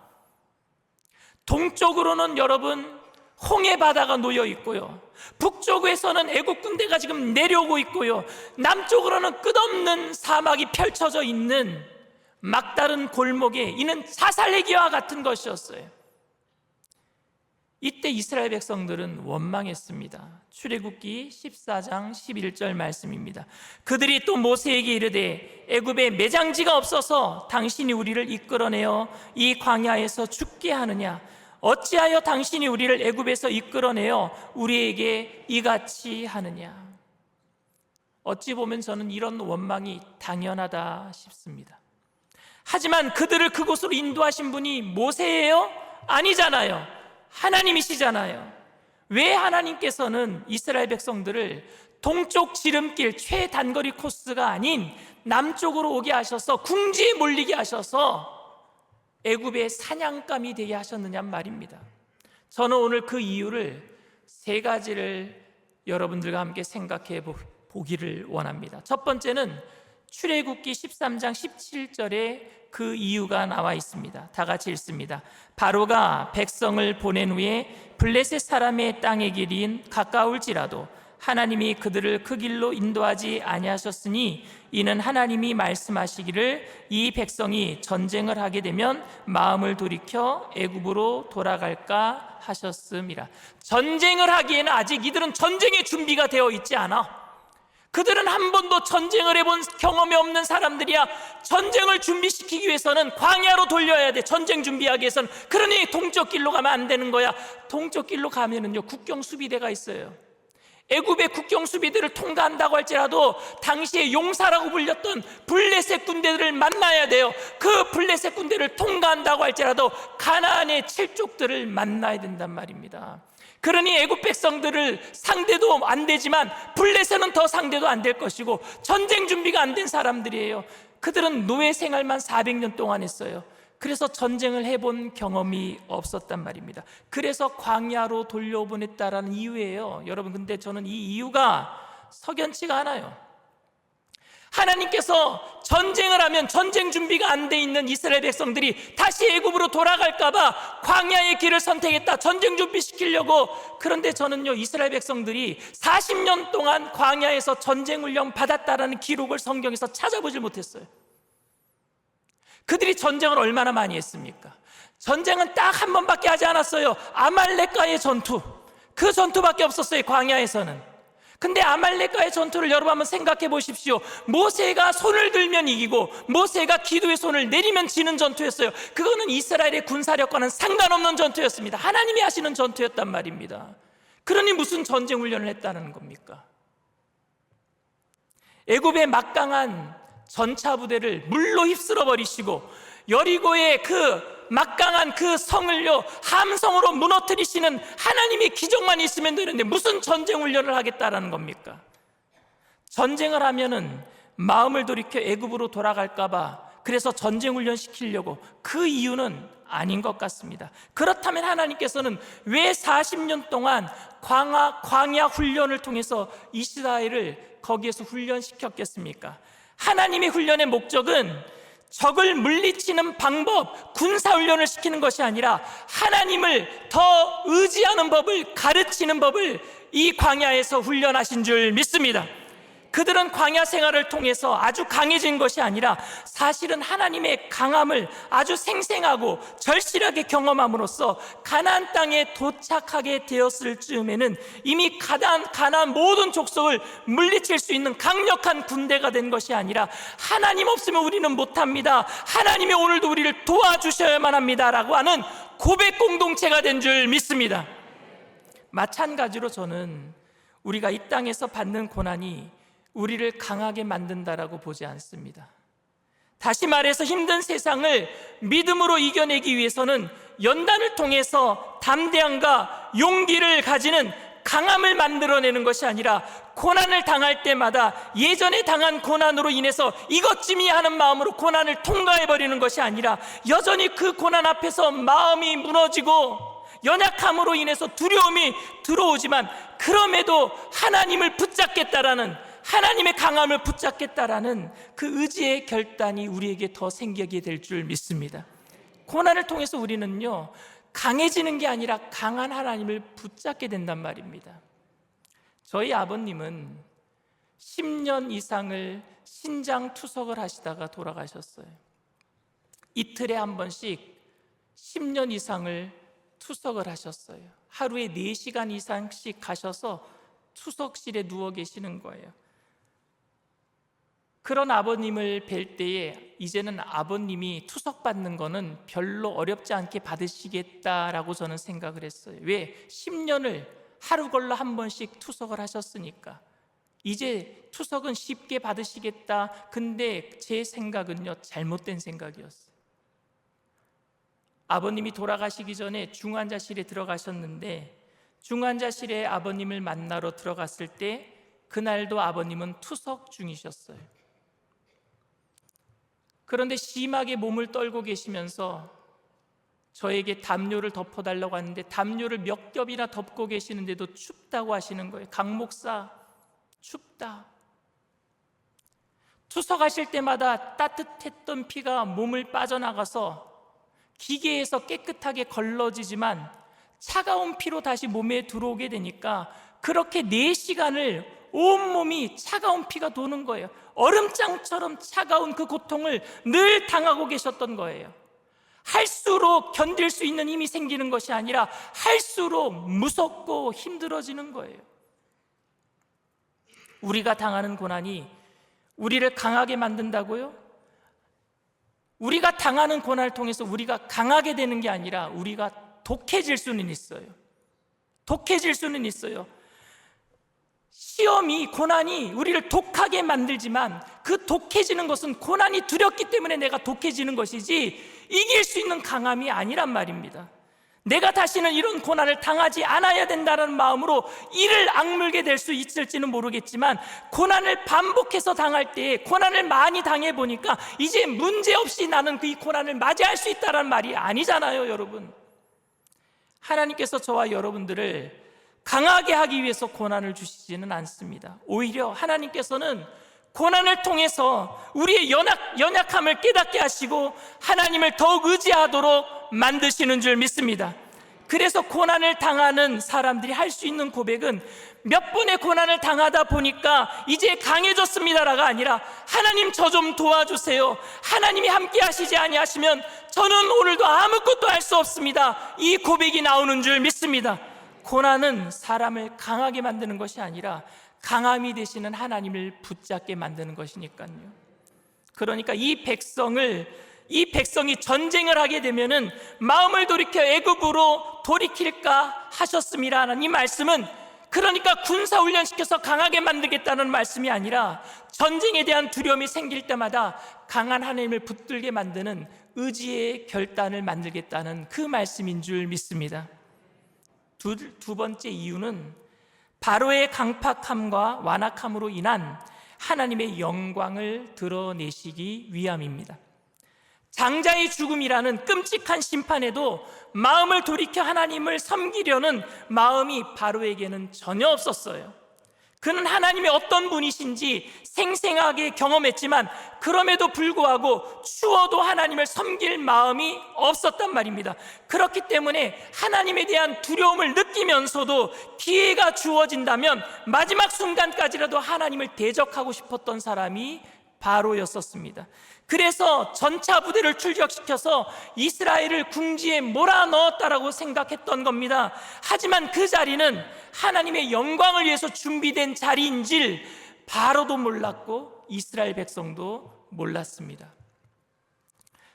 Speaker 5: 동쪽으로는 여러분 홍해 바다가 놓여 있고요, 북쪽에서는 애국 군대가 지금 내려오고 있고요, 남쪽으로는 끝없는 사막이 펼쳐져 있는 막다른 골목에 이는 자살내기와 같은 것이었어요. 이때 이스라엘 백성들은 원망했습니다. 출애굽기 14장 11절 말씀입니다. 그들이 또 모세에게 이르되 애굽에 매장지가 없어서 당신이 우리를 이끌어내어 이 광야에서 죽게 하느냐? 어찌하여 당신이 우리를 애굽에서 이끌어내어 우리에게 이같이 하느냐? 어찌 보면 저는 이런 원망이 당연하다 싶습니다. 하지만 그들을 그곳으로 인도하신 분이 모세예요? 아니잖아요. 하나님이시잖아요. 왜 하나님께서는 이스라엘 백성들을 동쪽 지름길 최단거리 코스가 아닌 남쪽으로 오게 하셔서 궁지에 몰리게 하셔서 애굽의 사냥감이 되게 하셨느냐 말입니다. 저는 오늘 그 이유를 세 가지를 여러분들과 함께 생각해 보기를 원합니다. 첫 번째는 출애굽기 13장 17절에 그 이유가 나와 있습니다. 다 같이 읽습니다. 바로가 백성을 보낸 후에 블레셋 사람의 땅의 길인 가까울지라도 하나님이 그들을 그 길로 인도하지 아니하셨으니 이는 하나님이 말씀하시기를 이 백성이 전쟁을 하게 되면 마음을 돌이켜 애굽으로 돌아갈까 하셨음이라. 전쟁을 하기에는 아직 이들은 전쟁의 준비가 되어 있지 않아. 그들은 한 번도 전쟁을 해본 경험이 없는 사람들이야. 전쟁을 준비시키기 위해서는 광야로 돌려야 돼. 전쟁 준비하기 위해서는. 그러니 동쪽 길로 가면 안 되는 거야. 동쪽 길로 가면은요, 국경 수비대가 있어요. 애굽의 국경 수비대를 통과한다고 할지라도 당시에 용사라고 불렸던 블레셋 군대들을 만나야 돼요. 그 블레셋 군대를 통과한다고 할지라도 가나안의 칠족들을 만나야 된단 말입니다. 그러니 애굽 백성들을 상대도 안 되지만 블레셋은 더 상대도 안 될 것이고 전쟁 준비가 안 된 사람들이에요. 그들은 노예 생활만 400년 동안 했어요. 그래서 전쟁을 해본 경험이 없었단 말입니다. 그래서 광야로 돌려보냈다라는 이유예요. 여러분, 근데 저는 이 이유가 석연치가 않아요. 하나님께서 전쟁을 하면 전쟁 준비가 안 돼 있는 이스라엘 백성들이 다시 애굽으로 돌아갈까 봐 광야의 길을 선택했다. 전쟁 준비시키려고. 그런데 저는요, 이스라엘 백성들이 40년 동안 광야에서 전쟁 훈련 받았다라는 기록을 성경에서 찾아보질 못했어요. 그들이 전쟁을 얼마나 많이 했습니까? 전쟁은 딱 한 번밖에 하지 않았어요. 아말렉과의 전투. 그 전투밖에 없었어요, 광야에서는. 근데 아말렉과의 전투를 여러분 한번 생각해 보십시오. 모세가 손을 들면 이기고 모세가 기도의 손을 내리면 지는 전투였어요. 그거는 이스라엘의 군사력과는 상관없는 전투였습니다. 하나님이 하시는 전투였단 말입니다. 그러니 무슨 전쟁 훈련을 했다는 겁니까? 애굽의 막강한 전차 부대를 물로 휩쓸어 버리시고 여리고의 그 막강한 그 성을요, 함성으로 무너뜨리시는 하나님의 기적만 있으면 되는데 무슨 전쟁 훈련을 하겠다라는 겁니까? 전쟁을 하면은 마음을 돌이켜 애굽으로 돌아갈까 봐 그래서 전쟁 훈련 시키려고, 그 이유는 아닌 것 같습니다. 그렇다면 하나님께서는 왜 40년 동안 광야 훈련을 통해서 이스라엘을 거기에서 훈련시켰겠습니까? 하나님의 훈련의 목적은 적을 물리치는 방법, 군사훈련을 시키는 것이 아니라 하나님을 더 의지하는 법을 가르치는 법을 이 광야에서 훈련하신 줄 믿습니다. 그들은 광야 생활을 통해서 아주 강해진 것이 아니라 사실은 하나님의 강함을 아주 생생하고 절실하게 경험함으로써 가나안 땅에 도착하게 되었을 즈음에는 이미 가나안 모든 족속을 물리칠 수 있는 강력한 군대가 된 것이 아니라 하나님 없으면 우리는 못합니다, 하나님이 오늘도 우리를 도와주셔야만 합니다라고 하는 고백 공동체가 된 줄 믿습니다. 마찬가지로 저는 우리가 이 땅에서 받는 고난이 우리를 강하게 만든다라고 보지 않습니다. 다시 말해서 힘든 세상을 믿음으로 이겨내기 위해서는 연단을 통해서 담대함과 용기를 가지는 강함을 만들어내는 것이 아니라 고난을 당할 때마다 예전에 당한 고난으로 인해서 이것쯤이 하는 마음으로 고난을 통과해버리는 것이 아니라 여전히 그 고난 앞에서 마음이 무너지고 연약함으로 인해서 두려움이 들어오지만 그럼에도 하나님을 붙잡겠다라는, 하나님의 강함을 붙잡겠다라는 그 의지의 결단이 우리에게 더 생기게 될 줄 믿습니다. 고난을 통해서 우리는요, 강해지는 게 아니라 강한 하나님을 붙잡게 된단 말입니다. 저희 아버님은 10년 이상을 신장 투석을 하시다가 돌아가셨어요. 이틀에 한 번씩 10년 이상을 투석을 하셨어요. 하루에 4시간 이상씩 가셔서 투석실에 누워 계시는 거예요. 그런 아버님을 뵐 때에 이제는 아버님이 투석받는 거는 별로 어렵지 않게 받으시겠다라고 저는 생각을 했어요. 왜? 10년을 하루 걸러 한 번씩 투석을 하셨으니까 이제 투석은 쉽게 받으시겠다. 근데 제 생각은요, 잘못된 생각이었어요. 아버님이 돌아가시기 전에 중환자실에 들어가셨는데 중환자실에 아버님을 만나러 들어갔을 때 그날도 아버님은 투석 중이셨어요. 그런데 심하게 몸을 떨고 계시면서 저에게 담요를 덮어달라고 하는데 담요를 몇 겹이나 덮고 계시는데도 춥다고 하시는 거예요. 강 목사, 춥다. 투석하실 때마다 따뜻했던 피가 몸을 빠져나가서 기계에서 깨끗하게 걸러지지만 차가운 피로 다시 몸에 들어오게 되니까 그렇게 4시간을 온몸이 차가운 피가 도는 거예요. 얼음장처럼 차가운 그 고통을 늘 당하고 계셨던 거예요. 할수록 견딜 수 있는 힘이 생기는 것이 아니라 할수록 무섭고 힘들어지는 거예요. 우리가 당하는 고난이 우리를 강하게 만든다고요? 우리가 당하는 고난을 통해서 우리가 강하게 되는 게 아니라 우리가 독해질 수는 있어요. 독해질 수는 있어요. 시험이, 고난이 우리를 독하게 만들지만 그 독해지는 것은 고난이 두렵기 때문에 내가 독해지는 것이지 이길 수 있는 강함이 아니란 말입니다. 내가 다시는 이런 고난을 당하지 않아야 된다는 마음으로 이를 악물게 될 수 있을지는 모르겠지만 고난을 반복해서 당할 때 고난을 많이 당해보니까 이제 문제없이 나는 그 이 고난을 맞이할 수 있다는 말이 아니잖아요, 여러분. 하나님께서 저와 여러분들을 강하게 하기 위해서 고난을 주시지는 않습니다. 오히려 하나님께서는 고난을 통해서 우리의 연약함을 깨닫게 하시고 하나님을 더욱 의지하도록 만드시는 줄 믿습니다. 그래서 고난을 당하는 사람들이 할 수 있는 고백은 몇 번의 고난을 당하다 보니까 이제 강해졌습니다라가 아니라 하나님 저 좀 도와주세요. 하나님이 함께 하시지 아니하시면 저는 오늘도 아무것도 할 수 없습니다. 이 고백이 나오는 줄 믿습니다. 고난은 사람을 강하게 만드는 것이 아니라 강함이 되시는 하나님을 붙잡게 만드는 것이니까요. 그러니까 이 백성이 전쟁을 하게 되면은 마음을 돌이켜 애굽으로 돌이킬까 하셨음이라는 이 말씀은 그러니까 군사훈련 시켜서 강하게 만들겠다는 말씀이 아니라 전쟁에 대한 두려움이 생길 때마다 강한 하나님을 붙들게 만드는 의지의 결단을 만들겠다는 그 말씀인 줄 믿습니다. 두 번째 이유는 바로의 강팍함과 완악함으로 인한 하나님의 영광을 드러내시기 위함입니다. 장자의 죽음이라는 끔찍한 심판에도 마음을 돌이켜 하나님을 섬기려는 마음이 바로에게는 전혀 없었어요. 그는 하나님의 어떤 분이신지 생생하게 경험했지만 그럼에도 불구하고 추워도 하나님을 섬길 마음이 없었단 말입니다. 그렇기 때문에 하나님에 대한 두려움을 느끼면서도 기회가 주어진다면 마지막 순간까지라도 하나님을 대적하고 싶었던 사람이 바로였었습니다. 그래서 전차 부대를 출격시켜서 이스라엘을 궁지에 몰아넣었다라고 생각했던 겁니다. 하지만 그 자리는 하나님의 영광을 위해서 준비된 자리인지 바로도 몰랐고 이스라엘 백성도 몰랐습니다.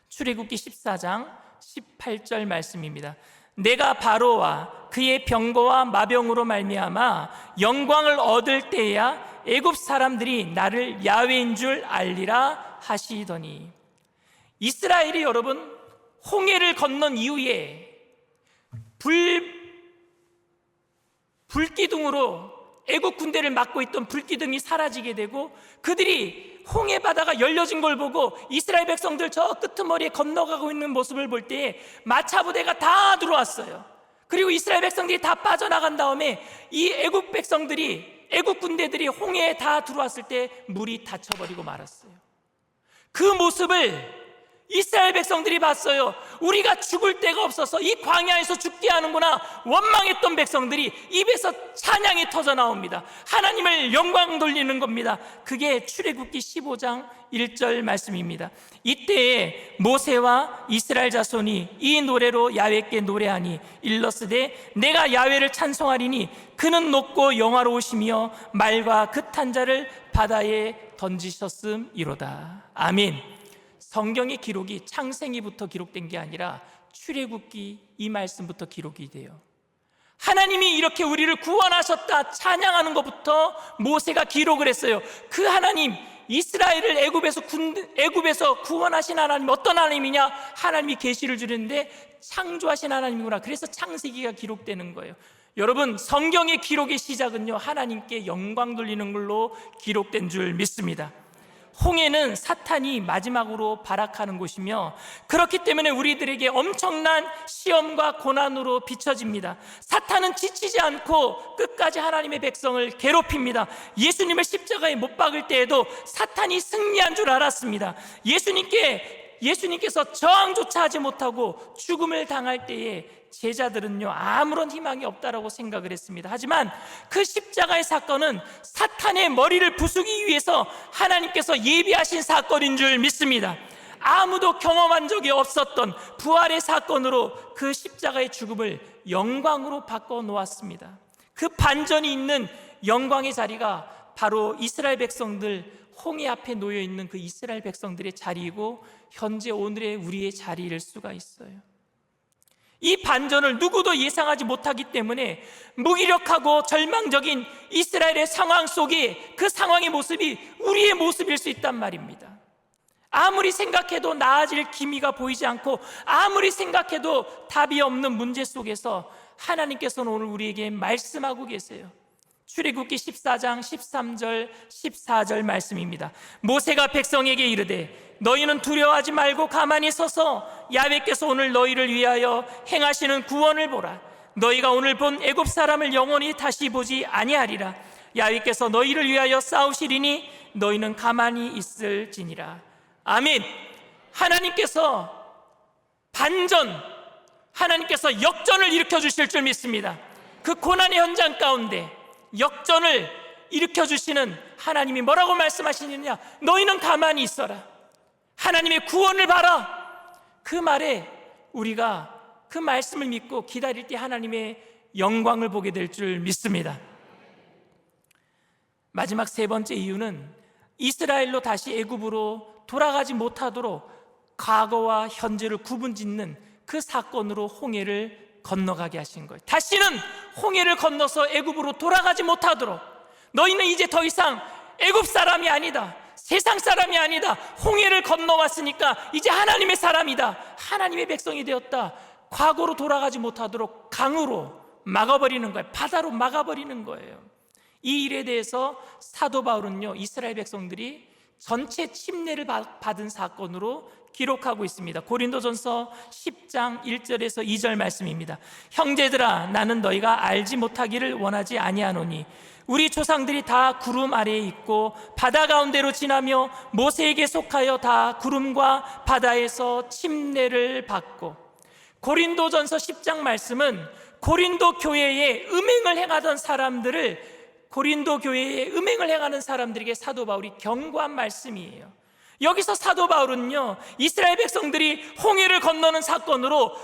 Speaker 5: 출애굽기 14장 18절 말씀입니다. 내가 바로와 그의 병거와 마병으로 말미암아 영광을 얻을 때야 애굽 사람들이 나를 야훼인 줄 알리라 하시더니, 이스라엘이 여러분 홍해를 건넌 이후에 불기둥으로 애국 군대를 막고 있던 불기둥이 사라지게 되고 그들이 홍해 바다가 열려진 걸 보고 이스라엘 백성들 저 끄트머리에 건너가고 있는 모습을 볼 때에 마차 부대가 다 들어왔어요. 그리고 이스라엘 백성들이 다 빠져나간 다음에 이 애국 백성들이, 애국 군대들이 홍해에 다 들어왔을 때 물이 닫혀버리고 말았어요. 그 모습을 이스라엘 백성들이 봤어요. 우리가 죽을 데가 없어서 이 광야에서 죽게 하는구나 원망했던 백성들이 입에서 찬양이 터져 나옵니다. 하나님을 영광 돌리는 겁니다. 그게 출애굽기 15장 1절 말씀입니다. 이때에 모세와 이스라엘 자손이 이 노래로 야훼께 노래하니 일러스되 내가 야훼를 찬송하리니 그는 높고 영화로우시며 말과 그 탄 자를 바다에 던지셨음이로다. 아멘. 성경의 기록이 창세기부터 기록된 게 아니라 출애굽기 이 말씀부터 기록이 돼요. 하나님이 이렇게 우리를 구원하셨다 찬양하는 것부터 모세가 기록을 했어요. 그 하나님, 이스라엘을 애굽에서 구원하신 하나님 어떤 하나님이냐? 하나님이 계시를 주는데 창조하신 하나님이구나. 그래서 창세기가 기록되는 거예요. 여러분, 성경의 기록의 시작은요 하나님께 영광 돌리는 걸로 기록된 줄 믿습니다. 홍해는 사탄이 마지막으로 발악하는 곳이며 그렇기 때문에 우리들에게 엄청난 시험과 고난으로 비춰집니다. 사탄은 지치지 않고 끝까지 하나님의 백성을 괴롭힙니다. 예수님을 십자가에 못 박을 때에도 사탄이 승리한 줄 알았습니다. 예수님께서 저항조차 하지 못하고 죽음을 당할 때에 제자들은요 아무런 희망이 없다라고 생각을 했습니다. 하지만 그 십자가의 사건은 사탄의 머리를 부수기 위해서 하나님께서 예비하신 사건인 줄 믿습니다. 아무도 경험한 적이 없었던 부활의 사건으로 그 십자가의 죽음을 영광으로 바꿔 놓았습니다. 그 반전이 있는 영광의 자리가 바로 이스라엘 백성들, 홍해 앞에 놓여 있는 그 이스라엘 백성들의 자리이고 현재 오늘의 우리의 자리일 수가 있어요. 이 반전을 누구도 예상하지 못하기 때문에 무기력하고 절망적인 이스라엘의 상황 속에 그 상황의 모습이 우리의 모습일 수 있단 말입니다. 아무리 생각해도 나아질 기미가 보이지 않고 아무리 생각해도 답이 없는 문제 속에서 하나님께서는 오늘 우리에게 말씀하고 계세요. 출애굽기 14장 13절 14절 말씀입니다. 모세가 백성에게 이르되 너희는 두려워하지 말고 가만히 서서 야훼께서 오늘 너희를 위하여 행하시는 구원을 보라. 너희가 오늘 본 애굽 사람을 영원히 다시 보지 아니하리라. 야훼께서 너희를 위하여 싸우시리니 너희는 가만히 있을지니라. 아멘. 하나님께서 하나님께서 역전을 일으켜 주실 줄 믿습니다. 그 고난의 현장 가운데 역전을 일으켜 주시는 하나님이 뭐라고 말씀하시느냐? 너희는 가만히 있어라. 하나님의 구원을 봐라. 그 말에 우리가 그 말씀을 믿고 기다릴 때 하나님의 영광을 보게 될 줄 믿습니다. 마지막 세 번째 이유는 이스라엘로 다시 애굽으로 돌아가지 못하도록 과거와 현재를 구분짓는 그 사건으로 홍해를 건너가게 하신 거예요. 다시는 홍해를 건너서 애굽으로 돌아가지 못하도록 너희는 이제 더 이상 애굽 사람이 아니다. 세상 사람이 아니다. 홍해를 건너왔으니까 이제 하나님의 사람이다. 하나님의 백성이 되었다. 과거로 돌아가지 못하도록 강으로 막아버리는 거예요. 바다로 막아버리는 거예요. 이 일에 대해서 사도 바울은요 이스라엘 백성들이 전체 침례를 받은 사건으로 기록하고 있습니다. 고린도전서 10장 1절에서 2절 말씀입니다. 형제들아 나는 너희가 알지 못하기를 원하지 아니하노니 우리 조상들이 다 구름 아래에 있고 바다 가운데로 지나며 모세에게 속하여 다 구름과 바다에서 침례를 받고. 고린도전서 10장 말씀은 고린도 교회에 음행을 행하던 사람들을 고린도 교회에 음행을 행하는 사람들에게 사도 바울이 경고한 말씀이에요. 여기서 사도 바울은요 이스라엘 백성들이 홍해를 건너는 사건으로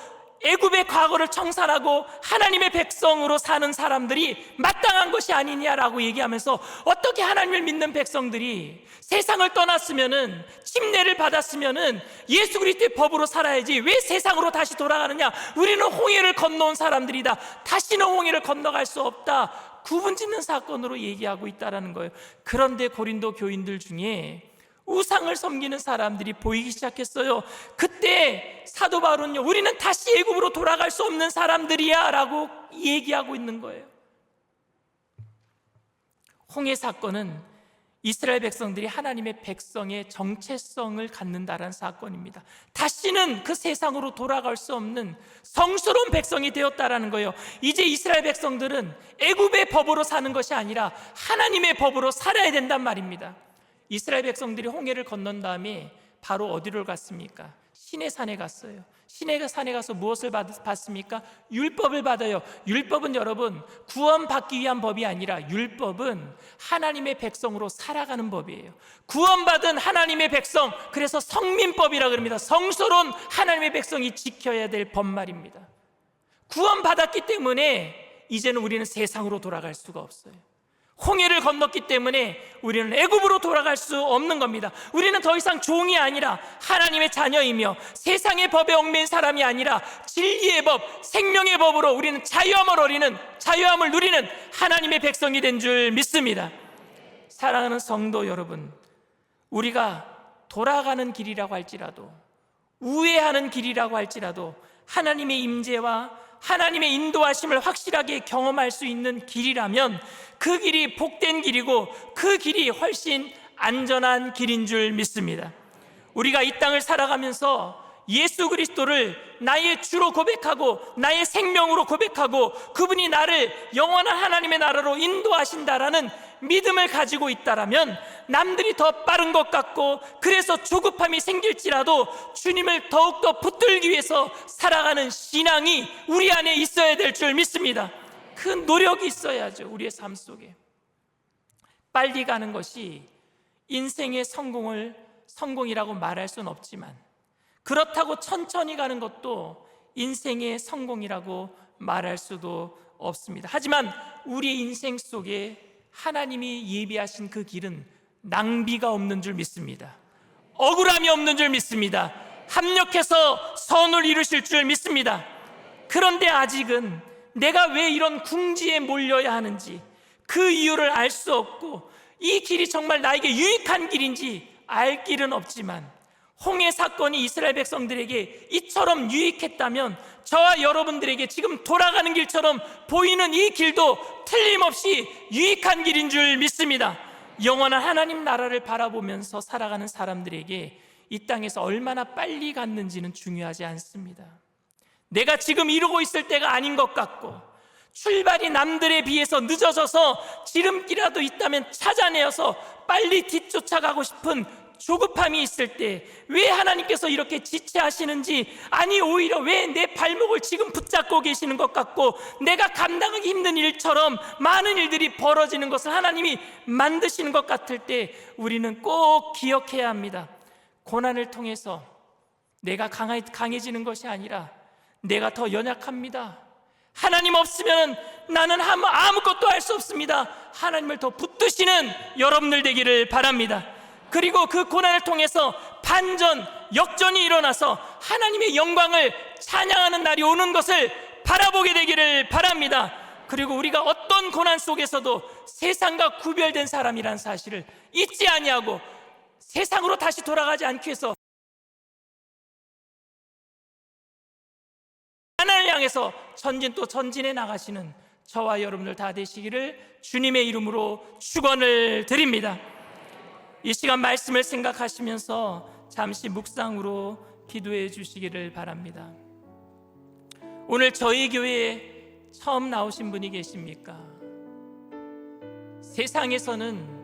Speaker 5: 애굽의 과거를 청산하고 하나님의 백성으로 사는 사람들이 마땅한 것이 아니냐라고 얘기하면서 어떻게 하나님을 믿는 백성들이 세상을 떠났으면은 침례를 받았으면은 예수 그리스도의 법으로 살아야지 왜 세상으로 다시 돌아가느냐? 우리는 홍해를 건너온 사람들이다. 다시는 홍해를 건너갈 수 없다. 구분짓는 사건으로 얘기하고 있다라는 거예요. 그런데 고린도 교인들 중에 우상을 섬기는 사람들이 보이기 시작했어요. 그때 사도 바울은요, 우리는 다시 애굽으로 돌아갈 수 없는 사람들이야 라고 얘기하고 있는 거예요. 홍해 사건은 이스라엘 백성들이 하나님의 백성의 정체성을 갖는다라는 사건입니다. 다시는 그 세상으로 돌아갈 수 없는 성스러운 백성이 되었다라는 거예요. 이제 이스라엘 백성들은 애굽의 법으로 사는 것이 아니라 하나님의 법으로 살아야 된단 말입니다. 이스라엘 백성들이 홍해를 건넌 다음에 바로 어디로 갔습니까? 시내산에 갔어요. 시내산에 가서 무엇을 받습니까? 율법을 받아요. 율법은 여러분 구원받기 위한 법이 아니라 율법은 하나님의 백성으로 살아가는 법이에요. 구원받은 하나님의 백성, 그래서 성민법이라 그럽니다. 성스러운 하나님의 백성이 지켜야 될 법말입니다. 구원받았기 때문에 이제는 우리는 세상으로 돌아갈 수가 없어요. 홍해를 건넜기 때문에 우리는 애굽으로 돌아갈 수 없는 겁니다. 우리는 더 이상 종이 아니라 하나님의 자녀이며 세상의 법에 얽매인 사람이 아니라 진리의 법, 생명의 법으로 우리는 자유함을 누리는 하나님의 백성이 된 줄 믿습니다. 사랑하는 성도 여러분, 우리가 돌아가는 길이라고 할지라도, 우회하는 길이라고 할지라도 하나님의 임재와 하나님의 인도하심을 확실하게 경험할 수 있는 길이라면 그 길이 복된 길이고 그 길이 훨씬 안전한 길인 줄 믿습니다. 우리가 이 땅을 살아가면서 예수 그리스도를 나의 주로 고백하고 나의 생명으로 고백하고 그분이 나를 영원한 하나님의 나라로 인도하신다라는 믿음을 가지고 있다라면 남들이 더 빠른 것 같고 그래서 조급함이 생길지라도 주님을 더욱더 붙들기 위해서 살아가는 신앙이 우리 안에 있어야 될 줄 믿습니다. 그 노력이 있어야죠. 우리의 삶 속에 빨리 가는 것이 인생의 성공이라고 말할 수는 없지만 그렇다고 천천히 가는 것도 인생의 성공이라고 말할 수도 없습니다. 하지만 우리의 인생 속에 하나님이 예비하신 그 길은 낭비가 없는 줄 믿습니다. 억울함이 없는 줄 믿습니다. 합력해서 선을 이루실 줄 믿습니다. 그런데 아직은 내가 왜 이런 궁지에 몰려야 하는지 그 이유를 알 수 없고 이 길이 정말 나에게 유익한 길인지 알 길은 없지만 홍해 사건이 이스라엘 백성들에게 이처럼 유익했다면 저와 여러분들에게 지금 돌아가는 길처럼 보이는 이 길도 틀림없이 유익한 길인 줄 믿습니다. 영원한 하나님 나라를 바라보면서 살아가는 사람들에게 이 땅에서 얼마나 빨리 갔는지는 중요하지 않습니다. 내가 지금 이루고 있을 때가 아닌 것 같고 출발이 남들에 비해서 늦어져서 지름길이라도 있다면 찾아내어서 빨리 뒤쫓아가고 싶은 조급함이 있을 때 왜 하나님께서 이렇게 지체하시는지, 아니 오히려 왜 내 발목을 지금 붙잡고 계시는 것 같고 내가 감당하기 힘든 일처럼 많은 일들이 벌어지는 것을 하나님이 만드시는 것 같을 때 우리는 꼭 기억해야 합니다. 고난을 통해서 내가 강해지는 것이 아니라 내가 더 연약합니다. 하나님 없으면 나는 아무것도 할 수 없습니다. 하나님을 더 붙드시는 여러분들 되기를 바랍니다. 그리고 그 고난을 통해서 반전, 역전이 일어나서 하나님의 영광을 찬양하는 날이 오는 것을 바라보게 되기를 바랍니다. 그리고 우리가 어떤 고난 속에서도 세상과 구별된 사람이라는 사실을 잊지 아니하고 세상으로 다시 돌아가지 않기 위해서 하나님을 향해서 전진해 나가시는 저와 여러분들 다 되시기를 주님의 이름으로 축원을 드립니다. 이 시간 말씀을 생각하시면서 잠시 묵상으로 기도해 주시기를 바랍니다. 오늘 저희 교회에 처음 나오신 분이 계십니까? 세상에서는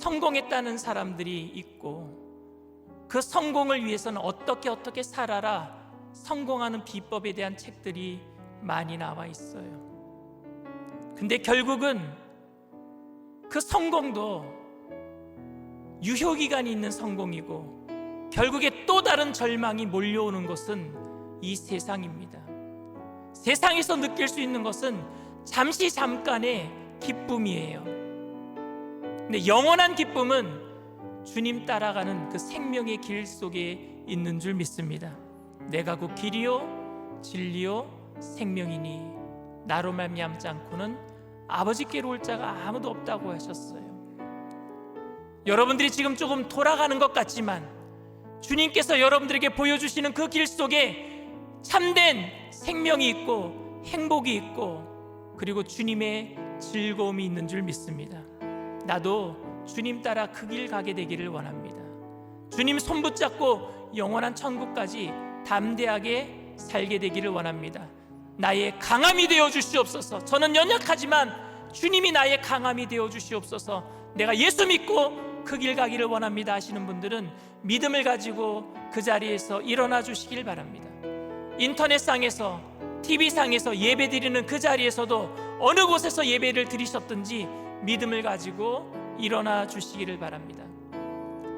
Speaker 5: 성공했다는 사람들이 있고 그 성공을 위해서는 어떻게 살아라, 성공하는 비법에 대한 책들이 많이 나와 있어요. 근데 결국은 그 성공도 유효기간이 있는 성공이고 결국에 또 다른 절망이 몰려오는 것은 이 세상입니다. 세상에서 느낄 수 있는 것은 잠시 잠깐의 기쁨이에요. 근데 영원한 기쁨은 주님 따라가는 그 생명의 길 속에 있는 줄 믿습니다. 내가 곧 길이요 진리요 생명이니 나로 말미암지 않고는 아버지께로 올 자가 아무도 없다고 하셨어요. 여러분들이 지금 조금 돌아가는 것 같지만 주님께서 여러분들에게 보여주시는 그 길 속에 참된 생명이 있고 행복이 있고 그리고 주님의 즐거움이 있는 줄 믿습니다. 나도 주님 따라 그 길 가게 되기를 원합니다. 주님 손 붙잡고 영원한 천국까지 담대하게 살게 되기를 원합니다. 나의 강함이 되어 주시옵소서. 저는 연약하지만 주님이 나의 강함이 되어 주시옵소서. 내가 예수 믿고 그 길 가기를 원합니다 하시는 분들은 믿음을 가지고 그 자리에서 일어나 주시길 바랍니다. 인터넷상에서 TV상에서 예배 드리는 그 자리에서도 어느 곳에서 예배를 드리셨든지 믿음을 가지고 일어나 주시기를 바랍니다.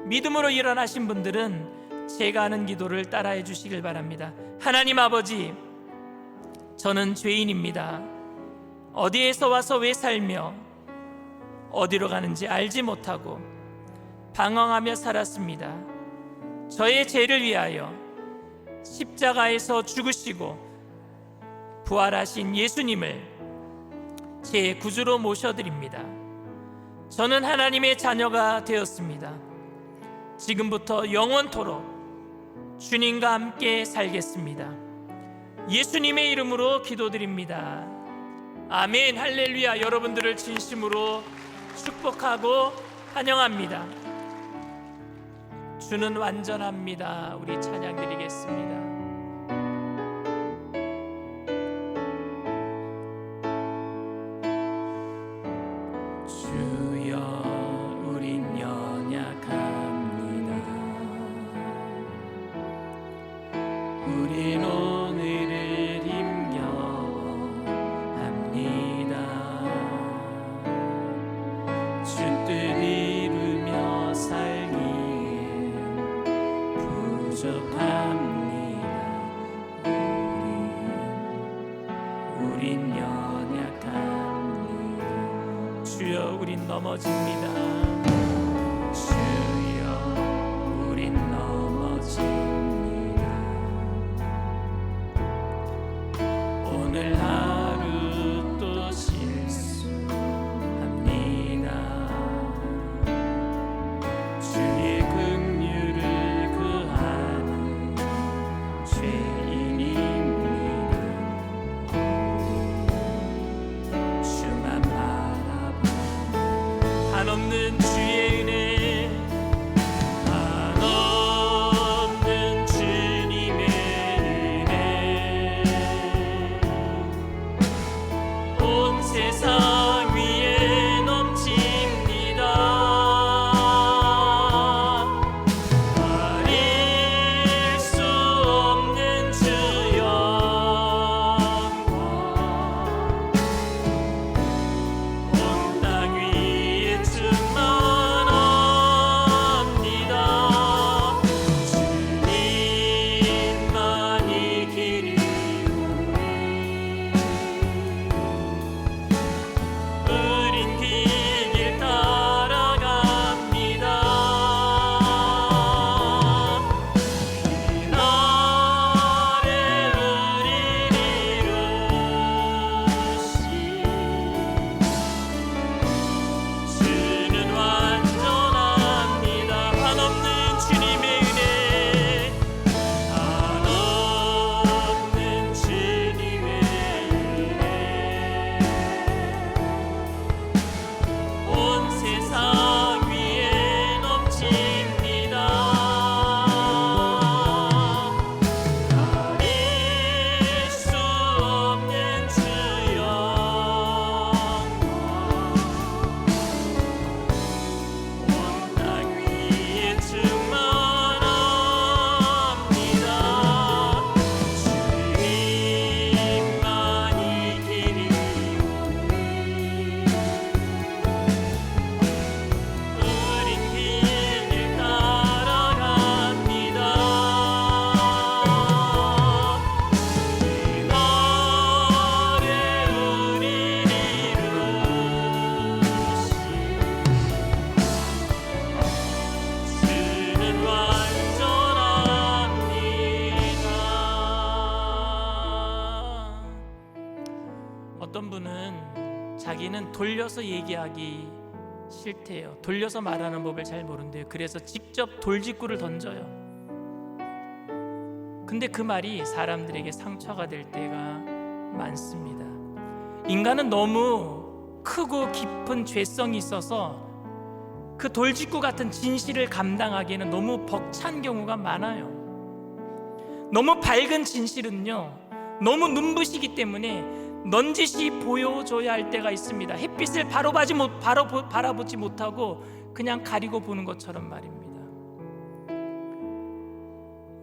Speaker 5: 믿음으로 일어나신 분들은 제가 하는 기도를 따라해 주시길 바랍니다. 하나님 아버지, 저는 죄인입니다. 어디에서 와서 왜 살며 어디로 가는지 알지 못하고 방황하며 살았습니다. 저의 죄를 위하여 십자가에서 죽으시고 부활하신 예수님을 제 구주로 모셔드립니다. 저는 하나님의 자녀가 되었습니다. 지금부터 영원토록 주님과 함께 살겠습니다. 예수님의 이름으로 기도드립니다. 아멘. 할렐루야. 여러분들을 진심으로 축복하고 환영합니다. 주는 완전합니다. 우리 찬양 드리겠습니다. 주여, 우린 연약합니다. 우린 오늘을 힘겨워합니다. 주 뜻 이루며 살기에 부족합니다. 우린 연약합니다. 주여, 우린 넘어집니다. 주여, 우린 넘어집니다. 오늘 하루 또 실수합니다. 주의 긍휼을 구하는 죄인입니다. 주만 바라보 한없는 주의 은혜, 한없는 주님의 은혜, 어떤 분은 자기는 돌려서 얘기하기 싫대요. 돌려서 말하는 법을 잘 모른대요. 그래서 직접 돌직구를 던져요. 근데 그 말이 사람들에게 상처가 될 때가 많습니다. 인간은 너무 크고 깊은 죄성이 있어서 그 돌직구 같은 진실을 감당하기에는 너무 벅찬 경우가 많아요. 너무 밝은 진실은요, 너무 눈부시기 때문에 넌지시 보여줘야 할 때가 있습니다. 햇빛을 바라보지 못하고 그냥 가리고 보는 것처럼 말입니다.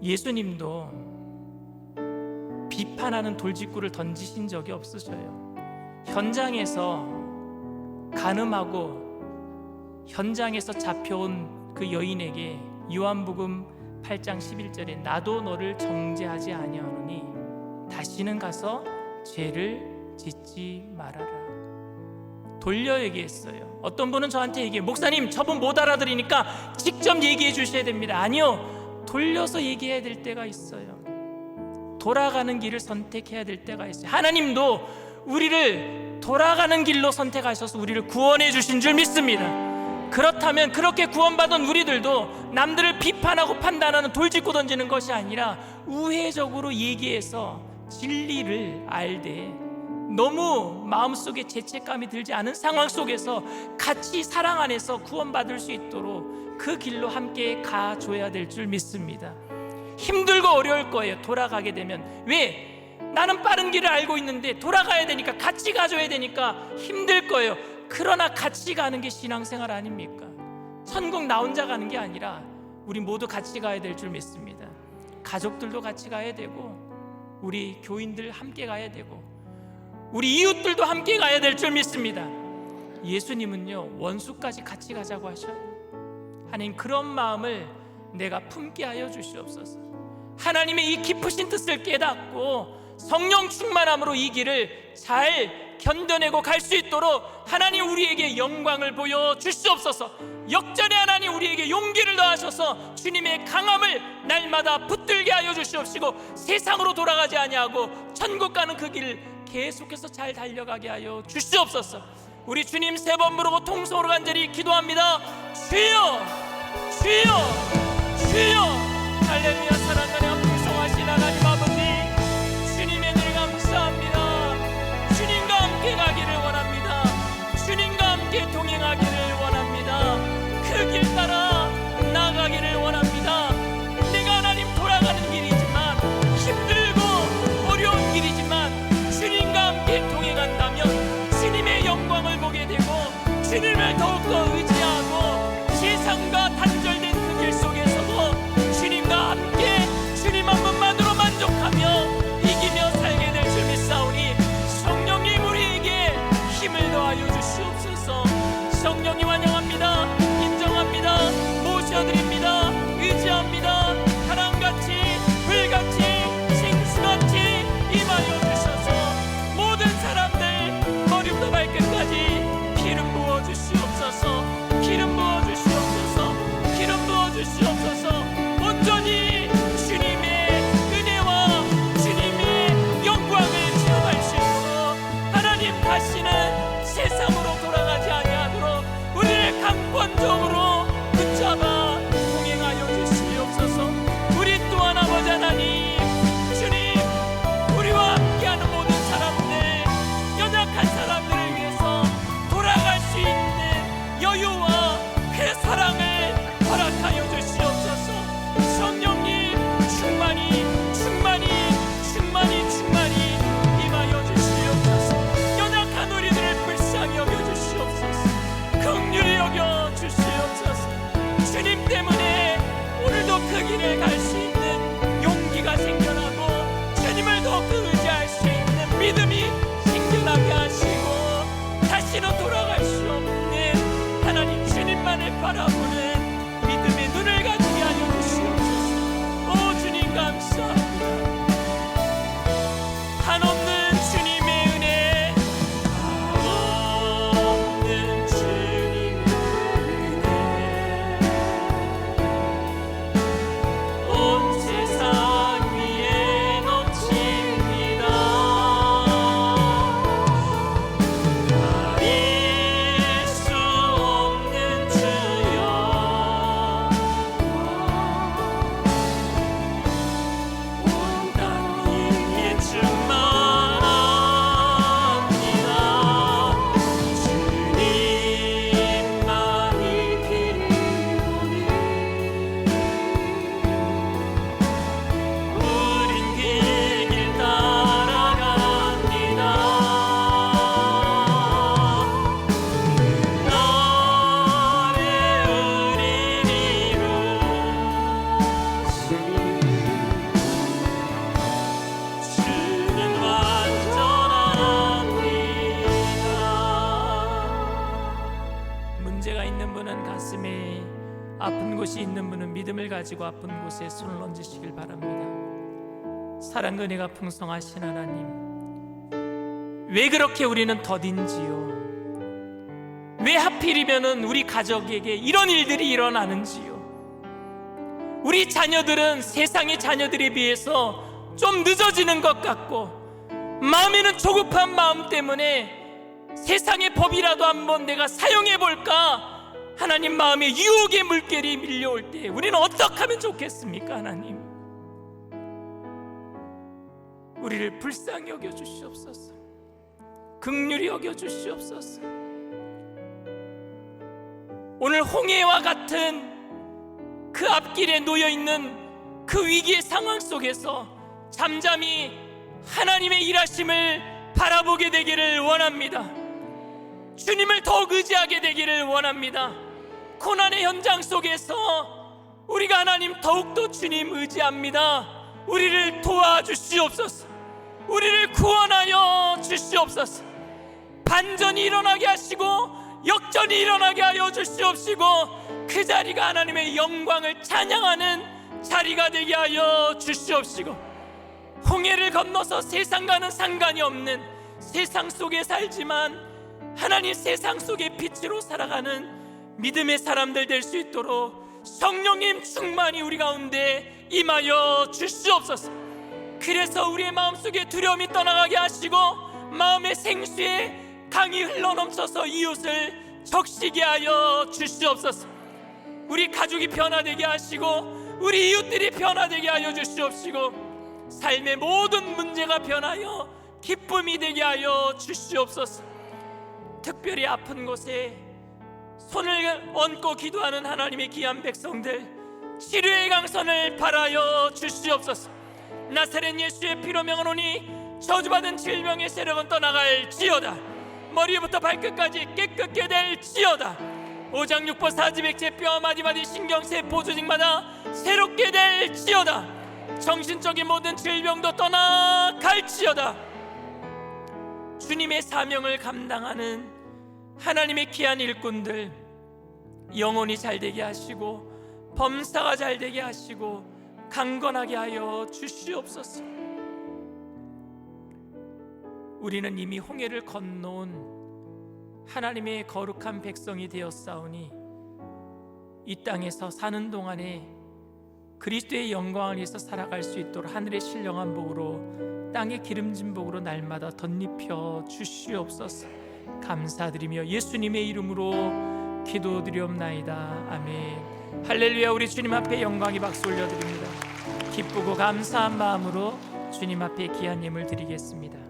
Speaker 5: 예수님도 비판하는 돌직구를 던지신 적이 없으셔요. 현장에서 간음하고 현장에서 잡혀온 그 여인에게 요한복음 8장 11절에 나도 너를 정죄하지 아니하노니 다시는 가서 죄를 짓지 말아라. 돌려 얘기했어요. 어떤 분은 저한테 얘기해요. 목사님, 저분 못 알아들으니까 직접 얘기해 주셔야 됩니다. 아니요, 돌려서 얘기해야 될 때가 있어요. 돌아가는 길을 선택해야 될 때가 있어요. 하나님도 우리를 돌아가는 길로 선택하셔서 우리를 구원해 주신 줄 믿습니다. 그렇다면 그렇게 구원받은 우리들도 남들을 비판하고 판단하는 돌직구 던지는 것이 아니라 우회적으로 얘기해서 진리를 알되 너무 마음속에 죄책감이 들지 않은 상황 속에서 같이 사랑 안에서 구원받을 수 있도록 그 길로 함께 가줘야 될 줄 믿습니다. 힘들고 어려울 거예요. 돌아가게 되면. 왜? 나는 빠른 길을 알고 있는데 돌아가야 되니까, 같이 가줘야 되니까 힘들 거예요. 그러나 같이 가는 게 신앙생활 아닙니까? 천국 나 혼자 가는 게 아니라 우리 모두 같이 가야 될 줄 믿습니다. 가족들도 같이 가야 되고, 우리 교인들 함께 가야 되고, 우리 이웃들도 함께 가야 될 줄 믿습니다. 예수님은요, 원수까지 같이 가자고 하셔요. 하나님, 그런 마음을 내가 품게 하여 주시옵소서. 하나님의 이 깊으신 뜻을 깨닫고 성령 충만함으로 이 길을 잘 견뎌내고 갈 수 있도록 하나님 우리에게 영광을 보여 주시옵소서. 역전의 하나님 우리에게 용기를 더하셔서 주님의 강함을 날마다 붙들게 하여 주시옵시고, 세상으로 돌아가지 아니하고 천국 가는 그 길을 계속해서 잘 달려가게 하여 주시옵소서. 우리 주님 세 번 부르고 통성으로 간절히 기도합니다. 주여, 주여, 주여. 할렐루야. 사랑하는 풍성하신 하나님 아버지, 주님의 늘 감사합니다. 주님과 함께 가기를 원합니다. 주님과 함께 동행하기를 원합니다. 그 길 따라 나가기를 원합니다. 내가 하나님 돌아가는 길이지만, 힘들고 어려운 길이지만 주님과 함께 동행한다면 주님의 영광을 보게 되고 주님을 더욱더 의지하고 세상과 단절된 그 길 속에서도 주님과 함께 주님 한 분만으로 만족하며 이기며 살게 될 줄 믿사오니 성령님 우리에게 힘을 더하여 주시옵소서. 성령님 환영합니다. 인정합니다. 모셔드립니다. 의지합니다. 바람같이 불같이 생수같이 임하여 주셔서 모든 사람들 머리부터 발끝까지 기름 부어 주시옵소서. 아픈 곳이 있는 분은 믿음을 가지고 아픈 곳에 손을 얹으시길 바랍니다. 사랑 은혜가 풍성하신 하나님, 왜 그렇게 우리는 더딘지요? 왜 하필이면은 우리 가족에게 이런 일들이 일어나는지요? 우리 자녀들은 세상의 자녀들에 비해서 좀 늦어지는 것 같고, 마음에는 조급한 마음 때문에 세상의 법이라도 한번 내가 사용해 볼까 하나님 마음에 유혹의 물결이 밀려올 때 우리는 어떻게 하면 좋겠습니까? 하나님, 우리를 불쌍히 여겨 주시옵소서. 긍휼히 여겨 주시옵소서. 오늘 홍해와 같은 그 앞길에 놓여 있는 그 위기의 상황 속에서 잠잠히 하나님의 일하심을 바라보게 되기를 원합니다. 주님을 더욱 의지하게 되기를 원합니다. 고난의 현장 속에서 우리가 하나님 더욱더 주님 의지합니다. 우리를 도와주시옵소서. 우리를 구원하여 주시옵소서. 반전이 일어나게 하시고 역전이 일어나게 하여 주시옵시고, 그 자리가 하나님의 영광을 찬양하는 자리가 되게 하여 주시옵시고, 홍해를 건너서 세상과는 상관이 없는 세상 속에 살지만 하나님 세상 속의 빛으로 살아가는 믿음의 사람들 될 수 있도록 성령님 충만히 우리 가운데 임하여 주시옵소서. 그래서 우리의 마음속에 두려움이 떠나가게 하시고 마음의 생수에 강이 흘러넘쳐서 이웃을 적시게 하여 주시옵소서. 우리 가족이 변화되게 하시고 우리 이웃들이 변화되게 하여 주시옵시고, 삶의 모든 문제가 변하여 기쁨이 되게 하여 주시옵소서. 특별히 아픈 곳에 손을 얹고 기도하는 하나님의 귀한 백성들, 치료의 강선을 바라여 주시옵소서. 나사렛 예수의 피로 명하노니 저주받은 질병의 세력은 떠나갈지어다. 머리부터 발끝까지 깨끗게 될지어다. 오장육부 사지백체 뼈 마디마디 신경세포 조직마다 새롭게 될지어다. 정신적인 모든 질병도 떠나갈지어다. 주님의 사명을 감당하는 하나님의 귀한 일꾼들 영혼이 잘되게 하시고 범사가 잘되게 하시고 강건하게 하여 주시옵소서. 우리는 이미 홍해를 건너온 하나님의 거룩한 백성이 되었사오니 이 땅에서 사는 동안에 그리스도의 영광을 위해서 살아갈 수 있도록 하늘의 신령한 복으로 땅의 기름진 복으로 날마다 덧입혀 주시옵소서. 감사드리며 예수님의 이름으로 기도드리옵나이다. 아멘. 할렐루야. 우리 주님 앞에 영광의 박수 올려드립니다. 기쁘고 감사한 마음으로 주님 앞에 귀한 예물 드리겠습니다.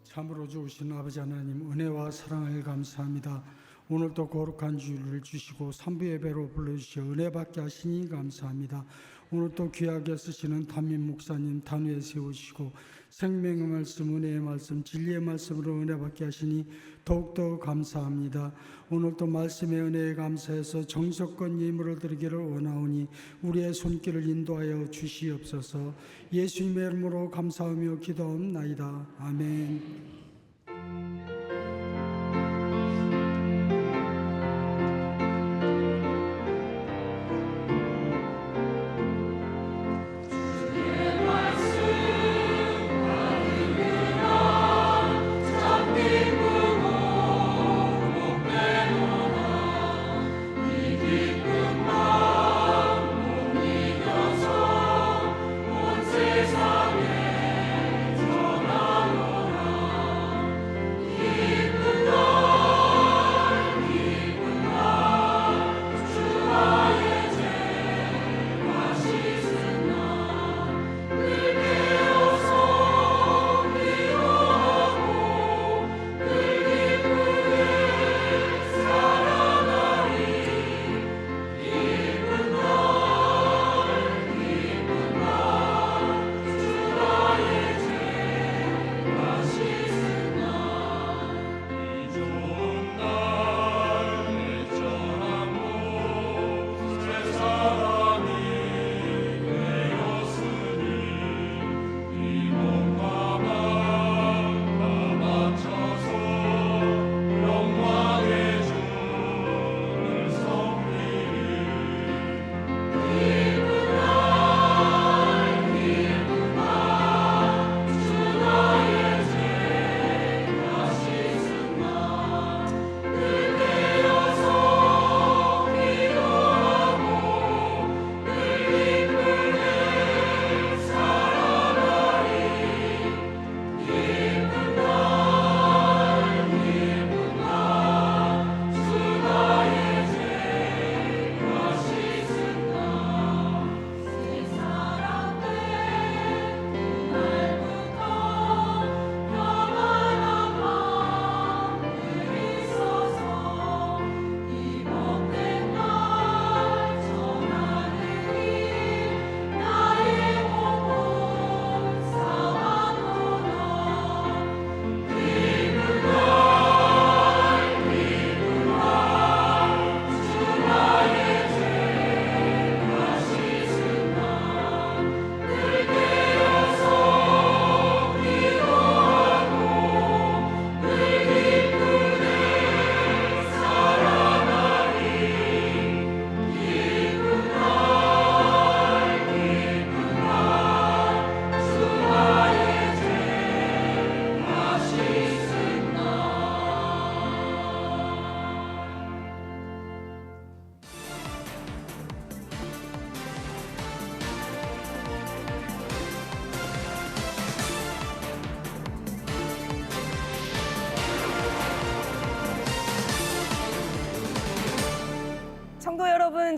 Speaker 2: 참으로 좋으신 아버지 하나님, 은혜와 사랑을 감사합니다. 오늘도 거룩한 주일을 주시고 3부 예배로 불러주시어 은혜 받게 하시니 감사합니다. 오늘도 귀하게 쓰시는 담임 목사님 단위에 세우시고 생명의 말씀, 은혜의 말씀, 진리의 말씀으로 은혜 받게 하시니 더욱더 감사합니다. 오늘도 말씀의 은혜에 감사해서 정석권 예물을 드리기를 원하오니 우리의 손길을 인도하여 주시옵소서. 예수님의 이름으로 감사하며 기도하옵나이다. 아멘.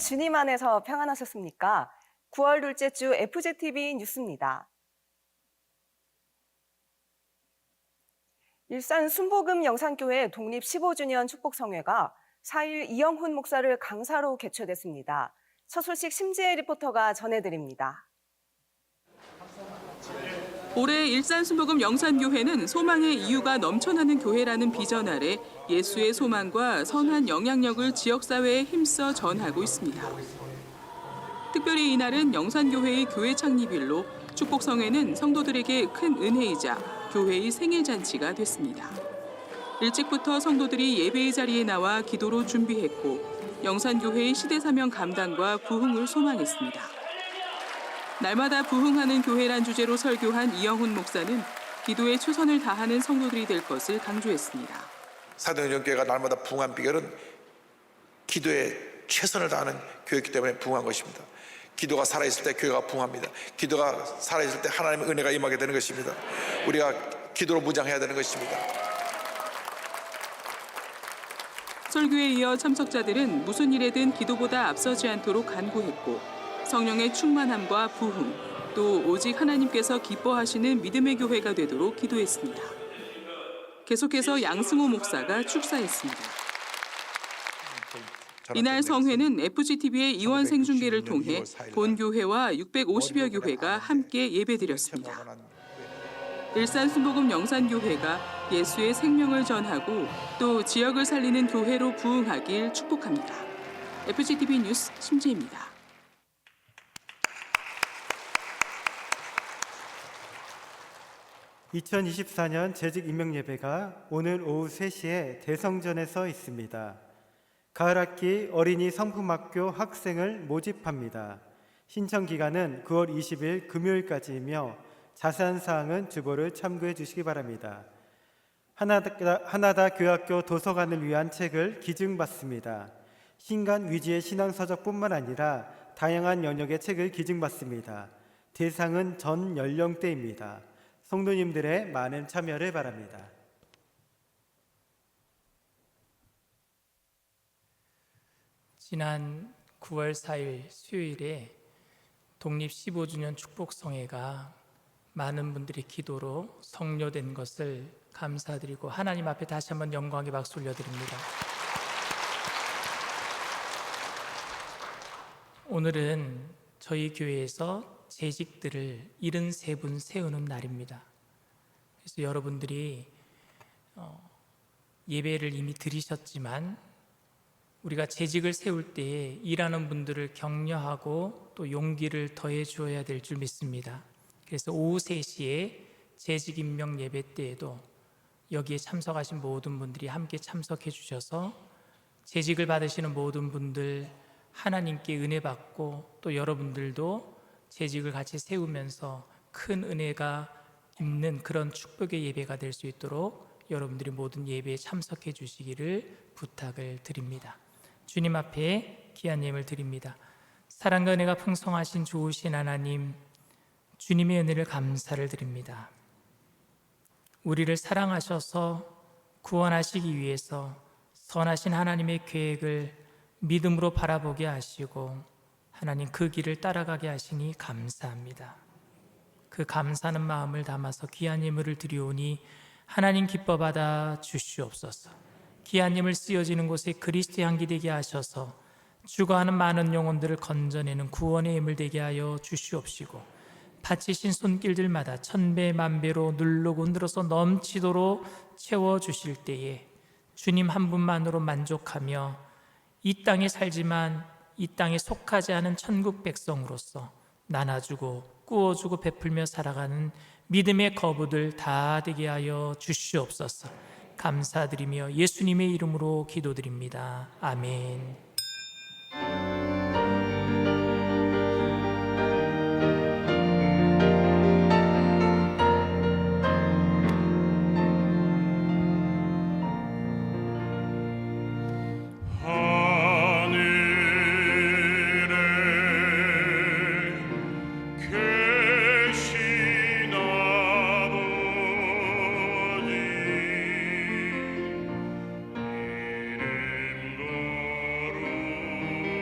Speaker 6: 주님 안에서 평안하셨습니까? 9월 둘째 주 FGTV 뉴스입니다. 일산 순복음 영산교회 독립 15주년 축복성회가 4일 이영훈 목사를 강사로 개최됐습니다. 첫 소식 심지혜 리포터가 전해드립니다.
Speaker 7: 올해 일산 순복음 영산교회는 소망의 이유가 넘쳐나는 교회라는 비전 아래 예수의 소망과 선한 영향력을 지역사회에 힘써 전하고 있습니다. 특별히 이날은 영산교회의 교회 창립일로 축복성회는 성도들에게 큰 은혜이자 교회의 생일잔치가 됐습니다. 일찍부터 성도들이 예배의 자리에 나와 기도로 준비했고 영산교회의 시대사명 감당과 부흥을 소망했습니다. 날마다 부흥하는 교회란 주제로 설교한 이영훈 목사는 기도에 최선을 다하는 성도들이 될 것을 강조했습니다.
Speaker 8: 사도행전교회가 날마다 부흥한 비결은 기도에 최선을 다하는 교회이기 때문에 부흥한 것입니다. 기도가 살아있을 때 교회가 부흥합니다. 기도가 살아있을 때 하나님의 은혜가 임하게 되는 것입니다. 우리가 기도로 무장해야 되는 것입니다.
Speaker 7: 설교에 이어 참석자들은 무슨 일에든 기도보다 앞서지 않도록 간구했고 성령의 충만함과 부흥, 또 오직 하나님께서 기뻐하시는 믿음의 교회가 되도록 기도했습니다. 계속해서 양승호 목사가 축사했습니다. 이날 성회는 FGTV의 이원 생중계를 통해 본 교회와 650여 교회가 함께 예배드렸습니다. 일산 순복음 영산교회가 예수의 생명을 전하고 또 지역을 살리는 교회로 부흥하길 축복합니다. FGTV 뉴스 심지혜입니다.
Speaker 9: 2024년 재직 임명 예배가 오늘 오후 3시에 대성전에서 있습니다. 가을학기 어린이 성품학교 학생을 모집합니다. 신청 기간은 9월 20일 금요일까지이며 자세한 사항은 주보를 참고해 주시기 바랍니다. 하나다 교학교 도서관을 위한 책을 기증받습니다. 신간 위주의 신앙서적뿐만 아니라 다양한 영역의 책을 기증받습니다. 대상은 전 연령대입니다. 성도님들의 많은 참여를 바랍니다.
Speaker 5: 지난 9월 4일 수요일에 독립 15주년 축복성회가 많은 분들의 기도로 성료된 것을 감사드리고 하나님 앞에 다시 한번 영광의 박수 올려드립니다. 오늘은 저희 교회에서 재직들을 73분 세우는 날입니다. 그래서 여러분들이 예배를 이미 드리셨지만 우리가 재직을 세울 때 일하는 분들을 격려하고 또 용기를 더해 주어야 될 줄 믿습니다. 그래서 오후 3시에 재직 임명 예배 때에도 여기에 참석하신 모든 분들이 함께 참석해 주셔서 재직을 받으시는 모든 분들 하나님께 은혜 받고 또 여러분들도 재직을 같이 세우면서 큰 은혜가 있는 그런 축복의 예배가 될 수 있도록 여러분들이 모든 예배에 참석해 주시기를 부탁을 드립니다. 주님 앞에 귀한 예물 드립니다. 사랑과 은혜가 풍성하신 좋으신 하나님, 주님의 은혜를 감사를 드립니다. 우리를 사랑하셔서 구원하시기 위해서 선하신 하나님의 계획을 믿음으로 바라보게 하시고 하나님 그 길을 따라가게 하시니 감사합니다. 그 감사하는 마음을 담아서 귀한 예물을 드리오니 하나님 기뻐 받아 주시옵소서. 귀한 예물 쓰여지는 곳에 그리스도의 향기 되게 하셔서 죽어가는 많은 영혼들을 건져내는 구원의 예물 되게 하여 주시옵시고 바치신 손길들마다 천배 만배로 누르고 늘어서 넘치도록 채워주실 때에 주님 한 분만으로 만족하며 이 땅에 살지만 이 땅에 속하지 않은 천국 백성으로서 나눠주고 꾸어주고 베풀며 살아가는 믿음의 거부들 다 되게 하여 주시옵소서. 감사드리며 예수님의 이름으로 기도드립니다. 아멘.
Speaker 3: 이름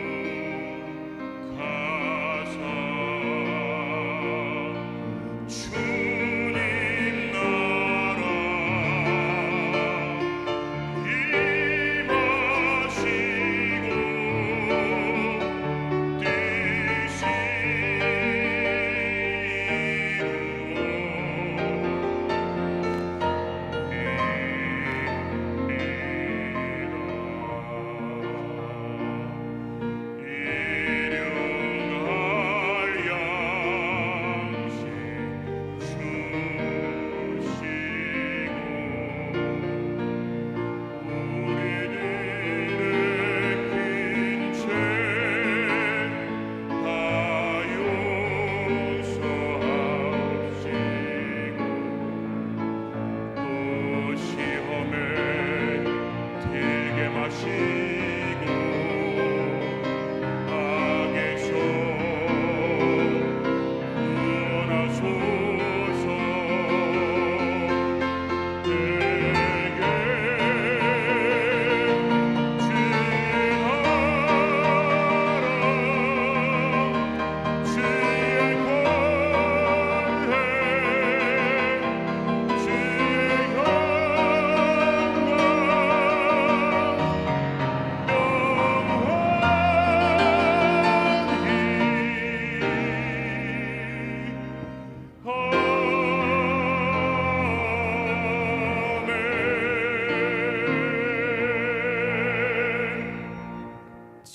Speaker 3: 거룩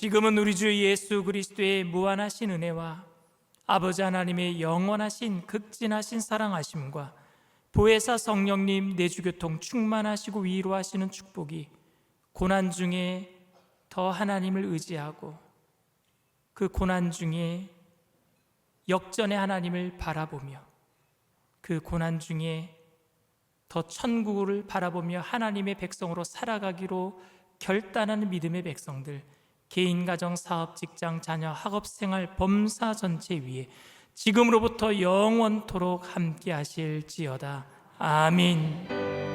Speaker 5: 지금은 우리 주 예수 그리스도의 무한하신 은혜와 아버지 하나님의 영원하신 극진하신 사랑하심과 보혜사 성령님 내주교통 충만하시고 위로하시는 축복이 고난 중에 더 하나님을 의지하고 그 고난 중에 역전의 하나님을 바라보며 그 고난 중에 더 천국을 바라보며 하나님의 백성으로 살아가기로 결단하는 믿음의 백성들, 개인, 가정, 사업, 직장, 자녀, 학업, 생활, 범사 전체 위에 지금으로부터 영원토록 함께 하실지어다. 아멘.